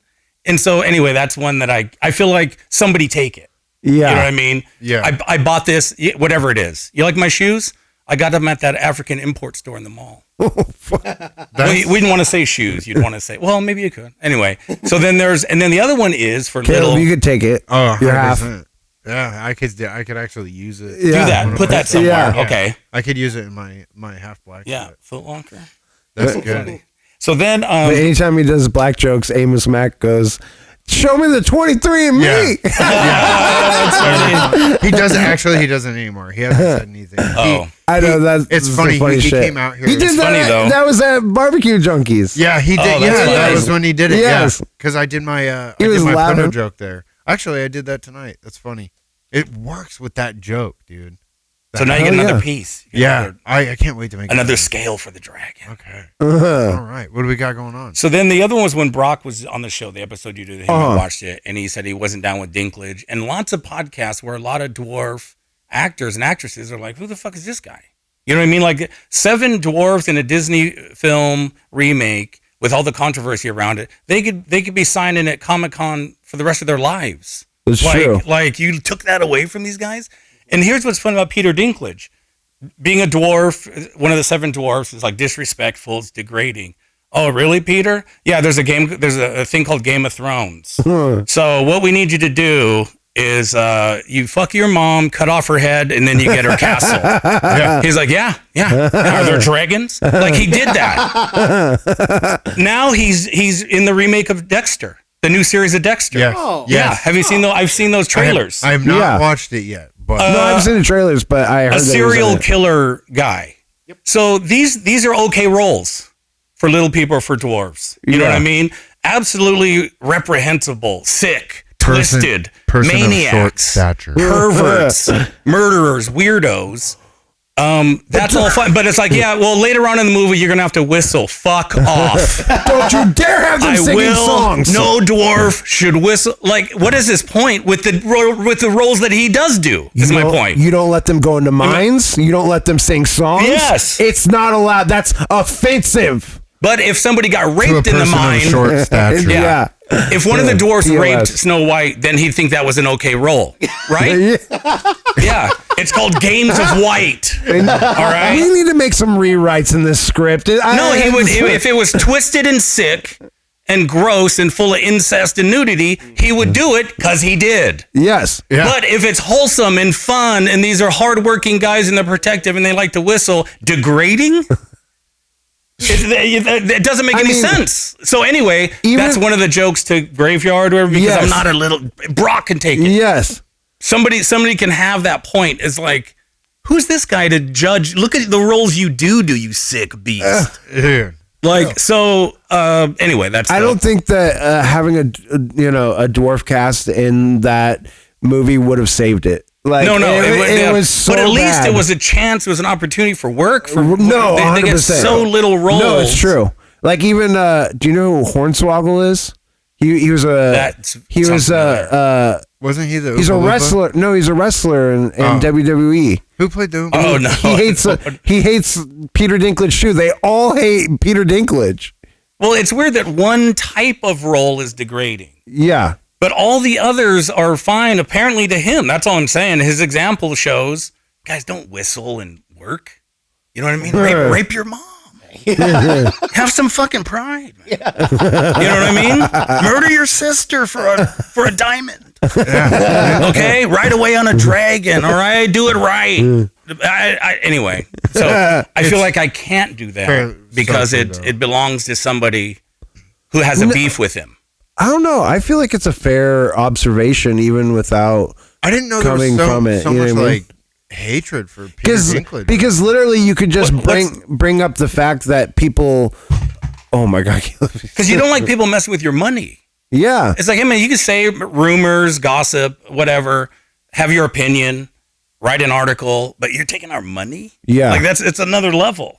[SPEAKER 6] And so anyway, that's one that I feel like somebody take it.
[SPEAKER 2] Yeah.
[SPEAKER 6] You know what I mean?
[SPEAKER 1] Yeah.
[SPEAKER 6] I bought this, whatever it is. You like my shoes? I got them at that African import store in the mall. We didn't want to say shoes. You'd want to say, well, maybe you could. Anyway, so then the other one is for
[SPEAKER 2] Caleb,
[SPEAKER 6] little.
[SPEAKER 2] you could take it.
[SPEAKER 1] Oh,
[SPEAKER 2] You're half.
[SPEAKER 1] 100%. Yeah, I could actually use it.
[SPEAKER 6] Do that. Put that somewhere.
[SPEAKER 2] Yeah.
[SPEAKER 6] Okay.
[SPEAKER 1] I could use it in my half black.
[SPEAKER 6] Yeah.
[SPEAKER 1] shirt.
[SPEAKER 6] Foot Locker.
[SPEAKER 1] That's good.
[SPEAKER 6] So then,
[SPEAKER 2] But anytime he does black jokes, Amos Mack goes, "Show me the 23 and me."
[SPEAKER 1] He doesn't anymore. He hasn't said anything.
[SPEAKER 6] Oh.
[SPEAKER 2] I know that's
[SPEAKER 1] It's
[SPEAKER 2] some
[SPEAKER 1] funny. He
[SPEAKER 2] shit.
[SPEAKER 1] came out here.
[SPEAKER 2] He did
[SPEAKER 1] It's
[SPEAKER 2] that.
[SPEAKER 6] funny, though.
[SPEAKER 2] That was at Barbecue Junkies.
[SPEAKER 1] Yeah, he did.
[SPEAKER 6] Oh, that's
[SPEAKER 1] Yeah, that
[SPEAKER 6] funny.
[SPEAKER 1] was when he did it.
[SPEAKER 2] Yes.
[SPEAKER 1] Yeah, because I did my
[SPEAKER 2] He was
[SPEAKER 1] Puno
[SPEAKER 2] laughing.
[SPEAKER 1] joke there. Actually, I did that tonight. That's funny. It works with that joke, dude.
[SPEAKER 6] So now you get
[SPEAKER 2] Oh,
[SPEAKER 6] another
[SPEAKER 2] yeah.
[SPEAKER 6] piece. You get
[SPEAKER 1] Yeah, I can't wait to make
[SPEAKER 6] another
[SPEAKER 1] it.
[SPEAKER 6] scale for the dragon.
[SPEAKER 1] Okay.
[SPEAKER 2] Uh-huh.
[SPEAKER 1] All right. What do we got going on?
[SPEAKER 6] So then the other one was when Brock was on the show, the episode you did, him
[SPEAKER 2] Uh-huh.
[SPEAKER 6] I watched it, and he said he wasn't down with Dinklage. And lots of podcasts where a lot of dwarf actors and actresses are like, who the fuck is this guy? You know what I mean? Like 7 dwarves in a Disney film remake with all the controversy around it. They could be signing at Comic-Con for the rest of their lives.
[SPEAKER 2] It's true.
[SPEAKER 6] Like you took that away from these guys. And here's what's fun about Peter Dinklage. Being a dwarf, one of the 7 dwarfs, is like disrespectful, it's degrading. Oh, really, Peter? Yeah, there's a thing called Game of Thrones. So what we need you to do is you fuck your mom, cut off her head, and then you get her castle. Yeah. He's like, yeah. Are there dragons? Like he did that. Now he's in the remake of Dexter, the new series of Dexter.
[SPEAKER 1] Yes.
[SPEAKER 6] Yeah.
[SPEAKER 1] Yes.
[SPEAKER 6] Have you seen those? I've seen those trailers.
[SPEAKER 1] I have not
[SPEAKER 2] Yeah.
[SPEAKER 1] watched it yet, but
[SPEAKER 2] No, I've seen the trailers, but I heard
[SPEAKER 6] A
[SPEAKER 2] that he was in
[SPEAKER 6] serial
[SPEAKER 2] it.
[SPEAKER 6] killer guy. So these are okay roles for little people or for dwarves. You know what I mean? Absolutely reprehensible, sick, twisted,
[SPEAKER 1] person of short
[SPEAKER 6] maniacs,
[SPEAKER 1] stature.
[SPEAKER 6] perverts, murderers, weirdos. That's all fine, but it's like, yeah, well, later on in the movie, you're gonna have to whistle. Fuck off.
[SPEAKER 2] Don't you dare have them
[SPEAKER 6] I
[SPEAKER 2] singing
[SPEAKER 6] will.
[SPEAKER 2] songs.
[SPEAKER 6] No dwarf should whistle. Like, what is his point with the roles that he does do? Is my point.
[SPEAKER 2] You don't let them go into mines. You don't let them sing songs.
[SPEAKER 6] Yes.
[SPEAKER 2] It's not allowed. That's offensive.
[SPEAKER 6] But if somebody got
[SPEAKER 1] to a
[SPEAKER 6] raped in the
[SPEAKER 1] person
[SPEAKER 6] mine,
[SPEAKER 1] of short stature.
[SPEAKER 2] Yeah.
[SPEAKER 6] if one of the dwarfs
[SPEAKER 2] POS.
[SPEAKER 6] raped Snow White, then he'd think that was an okay role, right? Yeah. It's called Games of White. All right.
[SPEAKER 2] We need to make some rewrites in this script.
[SPEAKER 6] No, he would. If it was twisted and sick and gross and full of incest and nudity, he would do it because he did.
[SPEAKER 2] Yes.
[SPEAKER 1] Yeah.
[SPEAKER 6] But if it's wholesome and fun and these are hardworking guys and they're protective and they like to whistle, degrading? It doesn't make any sense. So anyway, that's one of the jokes to Graveyard or because
[SPEAKER 2] Yes.
[SPEAKER 6] I'm not a little Brock can take it.
[SPEAKER 2] Yes.
[SPEAKER 6] Somebody can have that point. It's like, who's this guy to judge? Look at the roles you do, you sick beast.
[SPEAKER 1] Dude.
[SPEAKER 6] Like so. Anyway, that's.
[SPEAKER 2] I don't think that having a dwarf cast in that movie would have saved it. Like
[SPEAKER 6] No,
[SPEAKER 2] it was so
[SPEAKER 6] but at least
[SPEAKER 2] bad.
[SPEAKER 6] it was a chance. It was an opportunity for work.
[SPEAKER 2] No,
[SPEAKER 6] they get
[SPEAKER 2] 100%.
[SPEAKER 6] so little roles.
[SPEAKER 2] No, it's true. Like even do you know who Hornswoggle is? He was a
[SPEAKER 1] Wasn't he the
[SPEAKER 2] he's a
[SPEAKER 1] Oompa Loompa?
[SPEAKER 2] wrestler. No, he's a wrestler in WWE.
[SPEAKER 1] Who played the Oompa
[SPEAKER 6] Oh
[SPEAKER 1] Loompa?
[SPEAKER 6] no,
[SPEAKER 2] He hates Peter Dinklage too. They all hate Peter Dinklage.
[SPEAKER 6] Well, it's weird that one type of role is degrading.
[SPEAKER 2] Yeah.
[SPEAKER 6] But all the others are fine, apparently, to him. That's all I'm saying. His example shows, guys, don't whistle and work. You know what I mean? Rape your mom. Have some fucking pride, man. Yeah. You know what I mean? Murder your sister for a diamond. Yeah. Okay? Ride away on a dragon, all right? Do it right. Anyway, so I feel like I can't do that because it belongs to somebody who has a beef with him.
[SPEAKER 2] I don't know. I feel like it's a fair observation, even without.
[SPEAKER 1] I didn't know there was so much like hatred for Peter Dinklage.
[SPEAKER 2] Because literally, you could just bring up the fact that people. Oh my god!
[SPEAKER 6] Because you don't like people messing with your money.
[SPEAKER 2] Yeah,
[SPEAKER 6] it's like, hey man, you can say rumors, gossip, whatever, have your opinion, write an article, but you're taking our money.
[SPEAKER 2] Yeah,
[SPEAKER 6] like it's another level.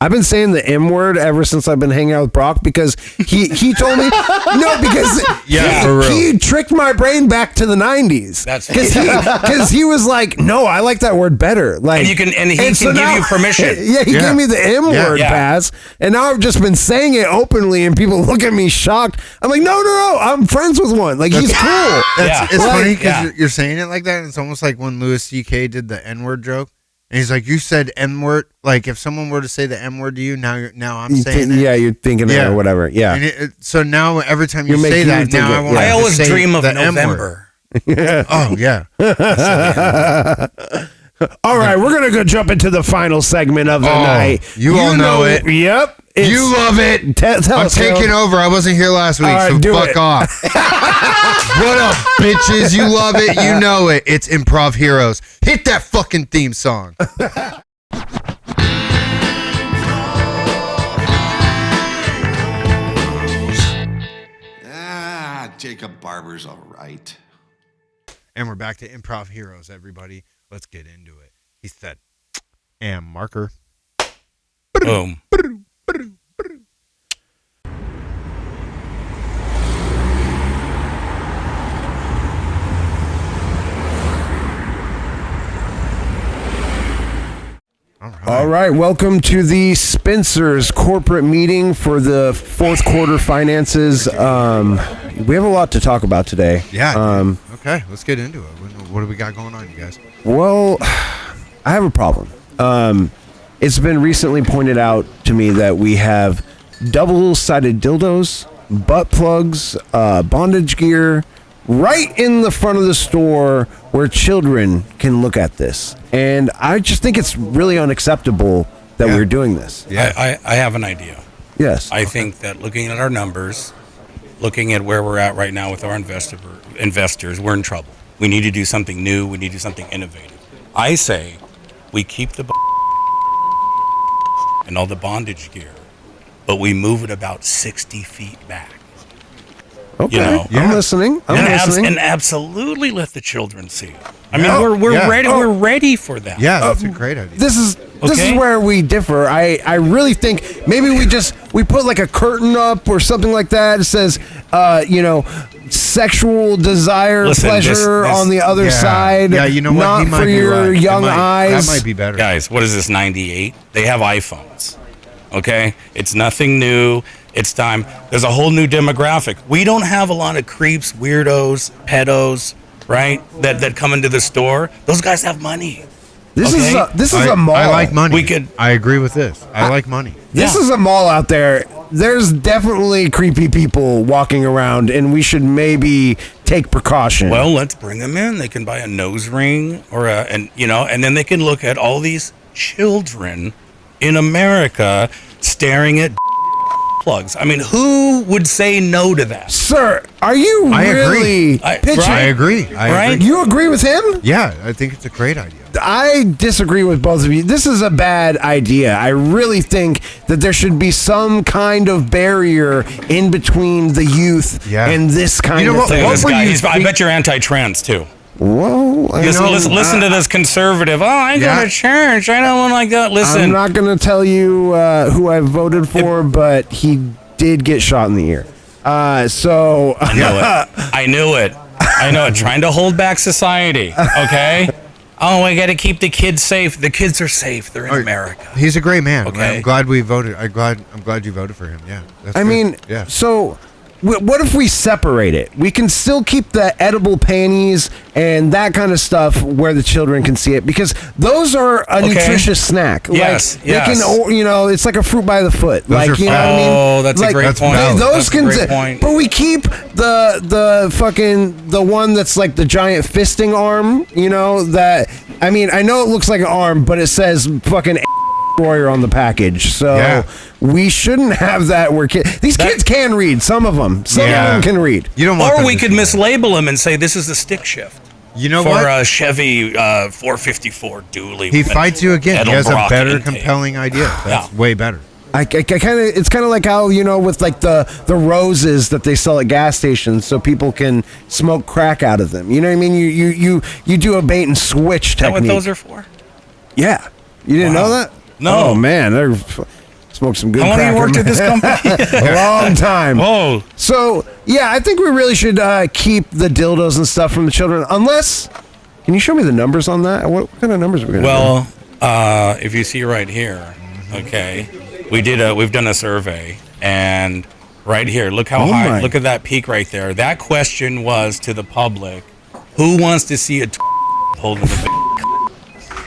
[SPEAKER 2] I've been saying the M word ever since I've been hanging out with Brock because he told me no because he tricked my brain back to the 90s.
[SPEAKER 6] That's
[SPEAKER 2] because he was like, no, I like that word better. Like,
[SPEAKER 6] and he can give you permission.
[SPEAKER 2] Yeah, he gave me the M word pass, and now I've just been saying it openly, and people look at me shocked. I'm like, no, I'm friends with one. Like he's cool.
[SPEAKER 1] It's funny because you're saying it like that. And it's almost like when Louis C.K. did the N word joke. And he's like, you said M word. Like, if someone were to say the M word to you, now I'm saying it.
[SPEAKER 2] Yeah, you're thinking it or whatever. Yeah.
[SPEAKER 1] And so now every time you say that, now I want to
[SPEAKER 6] I always
[SPEAKER 1] say
[SPEAKER 6] dream of
[SPEAKER 1] the
[SPEAKER 6] November.
[SPEAKER 1] Oh, yeah.
[SPEAKER 2] All right, we're going to go jump into the final segment of the night.
[SPEAKER 1] You all know it.
[SPEAKER 2] Yep.
[SPEAKER 1] You love it. I'm taking over. I wasn't here last week, so fuck off. What up, bitches? You love it. You know it. It's Improv Heroes. Hit that fucking theme song.
[SPEAKER 8] Jacob Barber's all right.
[SPEAKER 1] And we're back to Improv Heroes, everybody. Let's get into it. He said, and marker.
[SPEAKER 6] Boom.
[SPEAKER 2] All right, welcome to the Spencer's corporate meeting for the fourth quarter finances. We have a lot to talk about today.
[SPEAKER 1] Yeah. Okay, let's get into it. What do we got going on, you guys?
[SPEAKER 2] Well, I have a problem. It's been recently pointed out to me that we have double-sided dildos, butt plugs, bondage gear, right in the front of the store where children can look at this. And I just think it's really unacceptable that we're doing this.
[SPEAKER 6] Yeah. I have an idea.
[SPEAKER 2] Yes.
[SPEAKER 6] I think that looking at our numbers, looking at where we're at right now with our investors, we're in trouble. We need to do something new. We need to do something innovative. I say we keep the and all the bondage gear, but we move it about 60 feet back.
[SPEAKER 2] Okay, I'm listening.
[SPEAKER 6] And absolutely let the children see it. I mean, we're ready. We're ready for that.
[SPEAKER 1] Yeah, that's a great idea.
[SPEAKER 2] This is where we differ. I really think maybe we put like a curtain up or something like that. It says, sexual desire, pleasure on the other side.
[SPEAKER 1] Yeah, you know what?
[SPEAKER 2] Not
[SPEAKER 1] He might
[SPEAKER 2] for
[SPEAKER 1] be
[SPEAKER 2] your
[SPEAKER 1] right.
[SPEAKER 2] young eyes.
[SPEAKER 1] That might be better.
[SPEAKER 6] Guys, what is this, 98? They have iPhones. Okay? It's nothing new. It's time. There's a whole new demographic. We don't have a lot of creeps, weirdos, pedos, right? That come into the store. Those guys have money.
[SPEAKER 2] This is a mall.
[SPEAKER 1] I like money. I agree with this. I like money.
[SPEAKER 2] This is a mall out there. There's definitely creepy people walking around, and we should maybe take precaution.
[SPEAKER 6] Well, let's bring them in. They can buy a nose ring and then they can look at all these children in America staring at plugs. I mean, who would say no to that?
[SPEAKER 2] Sir, are you really pitching?
[SPEAKER 1] I agree.
[SPEAKER 2] You agree with him?
[SPEAKER 1] Yeah, I think it's a great idea.
[SPEAKER 2] I disagree with both of you. This is a bad idea. I really think that there should be some kind of barrier in between the youth and this kind of thing.
[SPEAKER 6] I bet you're anti-trans too.
[SPEAKER 2] Well,
[SPEAKER 6] listen to this conservative. Oh, I go to church. I don't want like that. Listen,
[SPEAKER 2] I'm not going to tell you who I voted for, but he did get shot in the ear. So
[SPEAKER 6] I knew it. Trying to hold back society. Okay. Oh, I got to keep the kids safe. The kids are safe. They're in America.
[SPEAKER 1] He's a great man.
[SPEAKER 6] Okay.
[SPEAKER 1] I'm glad we voted. I'm glad you voted for him. Yeah.
[SPEAKER 2] So what if we separate it? We can still keep the edible panties and that kind of stuff where the children can see it, because those are a nutritious snack.
[SPEAKER 6] Yes,
[SPEAKER 2] like, they can, it's like a fruit by the foot.
[SPEAKER 1] Those
[SPEAKER 2] like,
[SPEAKER 1] are
[SPEAKER 2] you know what I mean?
[SPEAKER 6] Oh, that's a great point.
[SPEAKER 2] Those
[SPEAKER 6] That's a great point.
[SPEAKER 2] But we keep the one that's like the giant fisting arm, that, I mean, I know it looks like an arm, but it says fucking Destroyer on the package, so we shouldn't have that where these kids can read. Some of them can read.
[SPEAKER 1] You don't want
[SPEAKER 6] or we could mislabel them and say this is the stick shift.
[SPEAKER 1] You know
[SPEAKER 6] for
[SPEAKER 1] what?
[SPEAKER 6] a Chevy 454 dually.
[SPEAKER 1] He fights you again. He has a better,
[SPEAKER 6] intake.
[SPEAKER 1] compelling idea. That's way better.
[SPEAKER 2] It's kind of like how, with like the roses that they sell at gas stations, so people can smoke crack out of them. You know what I mean? You do a bait and switch technique.
[SPEAKER 6] Is that what those are for?
[SPEAKER 2] Yeah, you didn't know that?
[SPEAKER 6] No.
[SPEAKER 2] Oh man, they're smoked some good.
[SPEAKER 6] How long
[SPEAKER 2] crack
[SPEAKER 6] have you worked at this company?
[SPEAKER 2] A long time.
[SPEAKER 6] Oh,
[SPEAKER 2] so yeah, I think we really should keep the dildos and stuff from the children. Unless, can you show me the numbers on that? What kind of numbers are we gonna?
[SPEAKER 6] Well, if you see right here, okay, we've done a survey, and right here, look how high. Look at that peak right there. That question was to the public: who wants to see a holding the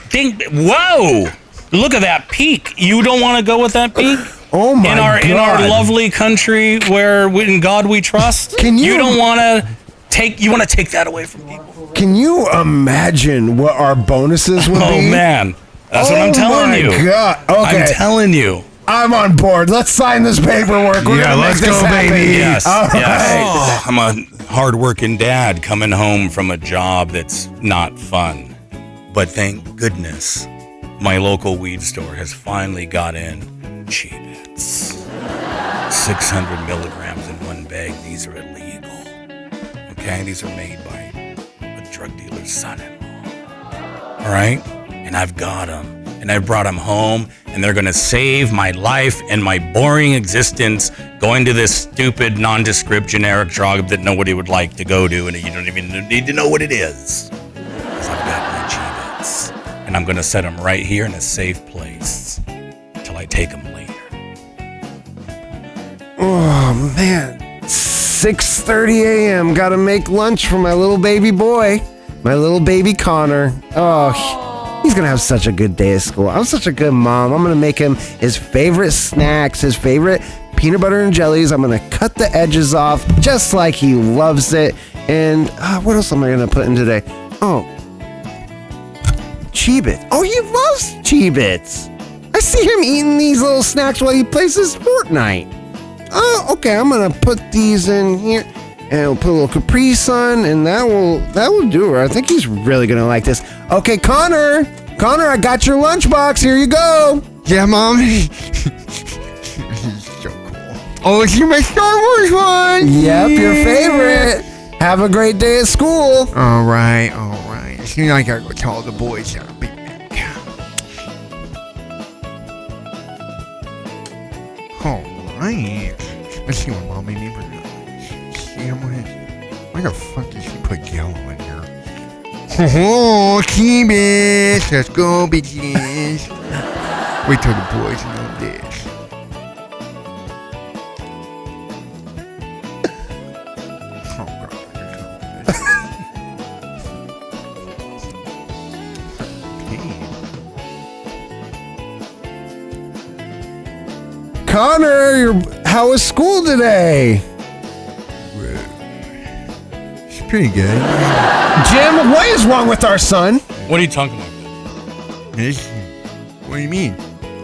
[SPEAKER 6] ding? Whoa! Look at that peak. You don't want to go with that peak?
[SPEAKER 2] Oh my God.
[SPEAKER 6] In our lovely country where in God we trust? You don't want to take that away from people?
[SPEAKER 2] Can you imagine what our bonuses would be?
[SPEAKER 6] Oh man. That's what I'm telling you.
[SPEAKER 2] Oh my God. Okay.
[SPEAKER 6] I'm telling you.
[SPEAKER 2] I'm on board. Let's sign this paperwork. We're gonna
[SPEAKER 1] let's
[SPEAKER 2] make this
[SPEAKER 1] go,
[SPEAKER 2] happen.
[SPEAKER 1] baby.
[SPEAKER 6] Yes.
[SPEAKER 2] All right.
[SPEAKER 6] Yes. I'm a hardworking dad coming home from a job that's not fun. But thank goodness my local weed store has finally got in Cheeb-Its. 600 milligrams in one bag. These are illegal. Okay? These are made by a drug dealer's son-in-law. All right? And I've got them. And I brought them home. And they're going to save my life and my boring existence going to this stupid, nondescript, generic drug that nobody would like to go to. And you don't even need to know what it is. Because I've got my Cheeb-Its. And I'm going to set them right here in a safe place until I take them later.
[SPEAKER 2] Oh, man. 6:30 a.m. Got to make lunch for my little baby boy, my little baby Connor. Oh, he's going to have such a good day at school. I'm such a good mom. I'm going to make him his favorite snacks, his favorite peanut butter and jellies. I'm going to cut the edges off just like he loves it. And what else am I going to put in today? Oh, Cheeb-Its. Oh, he loves Cheeb-Its. I see him eating these little snacks while he plays his Fortnite. Oh, okay. I'm gonna put these in here, and we'll put a little Capri Sun, and that will do it. I think he's really gonna like this. Okay, Connor, I got your lunchbox. Here you go.
[SPEAKER 1] Yeah, Mom. So cool. Oh, it's my Star Wars one.
[SPEAKER 2] Yep, your favorite. Have a great day at school.
[SPEAKER 1] All right. Seems like I gotta go tell the boys that I'm Big Mac. All right. Let's see what Mom made me for lunch. See why the fuck did she put yellow in here? Oh, Cheeb-Its. Let's go, bitches. Wait till the boys know this. Oh, God.
[SPEAKER 2] Connor, how was school today?
[SPEAKER 1] It's pretty good.
[SPEAKER 2] Jim, what is wrong with our son?
[SPEAKER 6] What are you talking about?
[SPEAKER 1] What do you mean?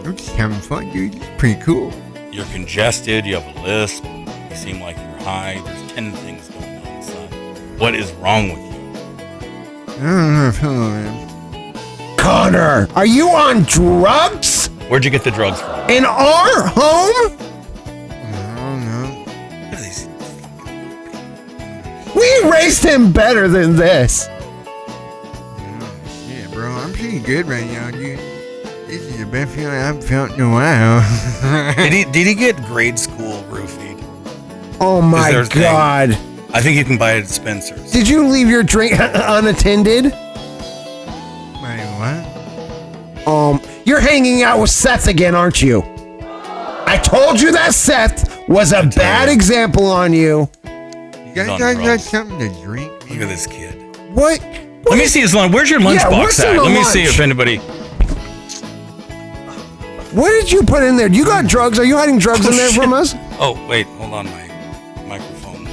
[SPEAKER 1] I'm just having fun, dude. It's pretty cool.
[SPEAKER 6] You're congested. You have a lisp. You seem like you're high. There's 10 things going on, son. What is wrong with you?
[SPEAKER 1] I don't know if man.
[SPEAKER 2] Connor, are you on drugs?
[SPEAKER 6] Where'd you get the drugs from?
[SPEAKER 2] In our home?
[SPEAKER 1] I don't know.
[SPEAKER 6] What are these?
[SPEAKER 2] We raised him better than this.
[SPEAKER 1] Yeah, bro, I'm pretty good right now, dude. This is the best feeling I've felt in a while.
[SPEAKER 6] Did he get grade school roofied?
[SPEAKER 2] Oh my
[SPEAKER 6] Is there a thing?
[SPEAKER 2] God.
[SPEAKER 6] I think you can buy it at Spencer's.
[SPEAKER 2] Did you leave your drink unattended?
[SPEAKER 1] Wait, what?
[SPEAKER 2] You're hanging out with Seth again, aren't you? I told you that Seth was a bad example on you.
[SPEAKER 1] You guys got something to drink?
[SPEAKER 6] Look at this kid.
[SPEAKER 2] What?
[SPEAKER 6] Let me see his lunch. Where's your lunchbox
[SPEAKER 2] what's in
[SPEAKER 6] at?
[SPEAKER 2] the
[SPEAKER 6] Let me see
[SPEAKER 2] lunch?
[SPEAKER 6] if anybody.
[SPEAKER 2] What did you put in there? You got drugs? Are you hiding drugs in there from us?
[SPEAKER 6] Oh, wait. Hold on. My microphone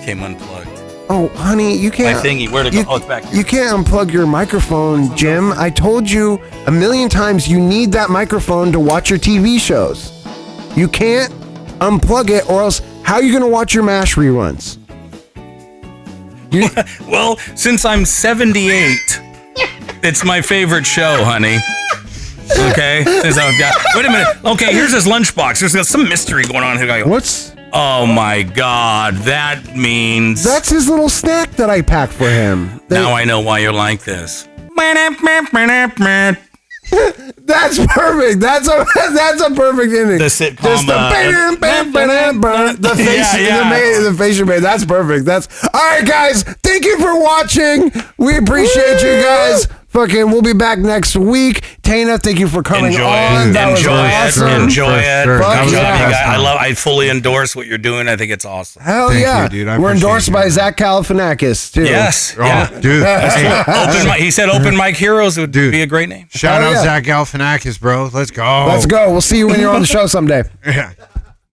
[SPEAKER 6] came unplugged.
[SPEAKER 2] Oh, honey, you can't.
[SPEAKER 6] My thingy. Where'd it go? Oh, it's back here.
[SPEAKER 2] You can't unplug your microphone, Jim. I told you a million times you need that microphone to watch your TV shows. You can't unplug it, or else how are you going to watch your MASH reruns?
[SPEAKER 6] Well, since I'm 78, it's my favorite show, honey. Okay? Since I've got. Wait a minute. Okay, here's his lunchbox. There's some mystery going on here.
[SPEAKER 2] What's...
[SPEAKER 6] Oh my God, that means
[SPEAKER 2] That's his little snack that I packed for him.
[SPEAKER 6] now I know why you're like this.
[SPEAKER 2] That's perfect. That's a perfect ending.
[SPEAKER 6] The sitcom.
[SPEAKER 2] Just the face, the face you made. That's perfect. That's all right, guys. Thank you for watching. We appreciate you guys. Fucking, we'll be back next week. Teina, thank you for coming on. That was awesome.
[SPEAKER 6] Enjoy it.
[SPEAKER 2] Fuck yeah.
[SPEAKER 6] I fully endorse what you're doing. I think it's awesome.
[SPEAKER 2] Hell
[SPEAKER 1] Thank
[SPEAKER 2] yeah,
[SPEAKER 1] you, dude. I
[SPEAKER 2] we're
[SPEAKER 1] appreciate
[SPEAKER 2] endorsed
[SPEAKER 1] you.
[SPEAKER 2] by Zach Galifianakis too.
[SPEAKER 6] Yes.
[SPEAKER 1] Oh,
[SPEAKER 6] Yeah.
[SPEAKER 1] dude. Hey,
[SPEAKER 6] He said Open Mic Heroes would be a great name.
[SPEAKER 1] shout
[SPEAKER 2] Hell
[SPEAKER 1] out
[SPEAKER 2] yeah.
[SPEAKER 1] Zach Galifianakis, bro. Let's go.
[SPEAKER 2] Let's go. We'll see you when you're on the show someday.
[SPEAKER 1] Yeah.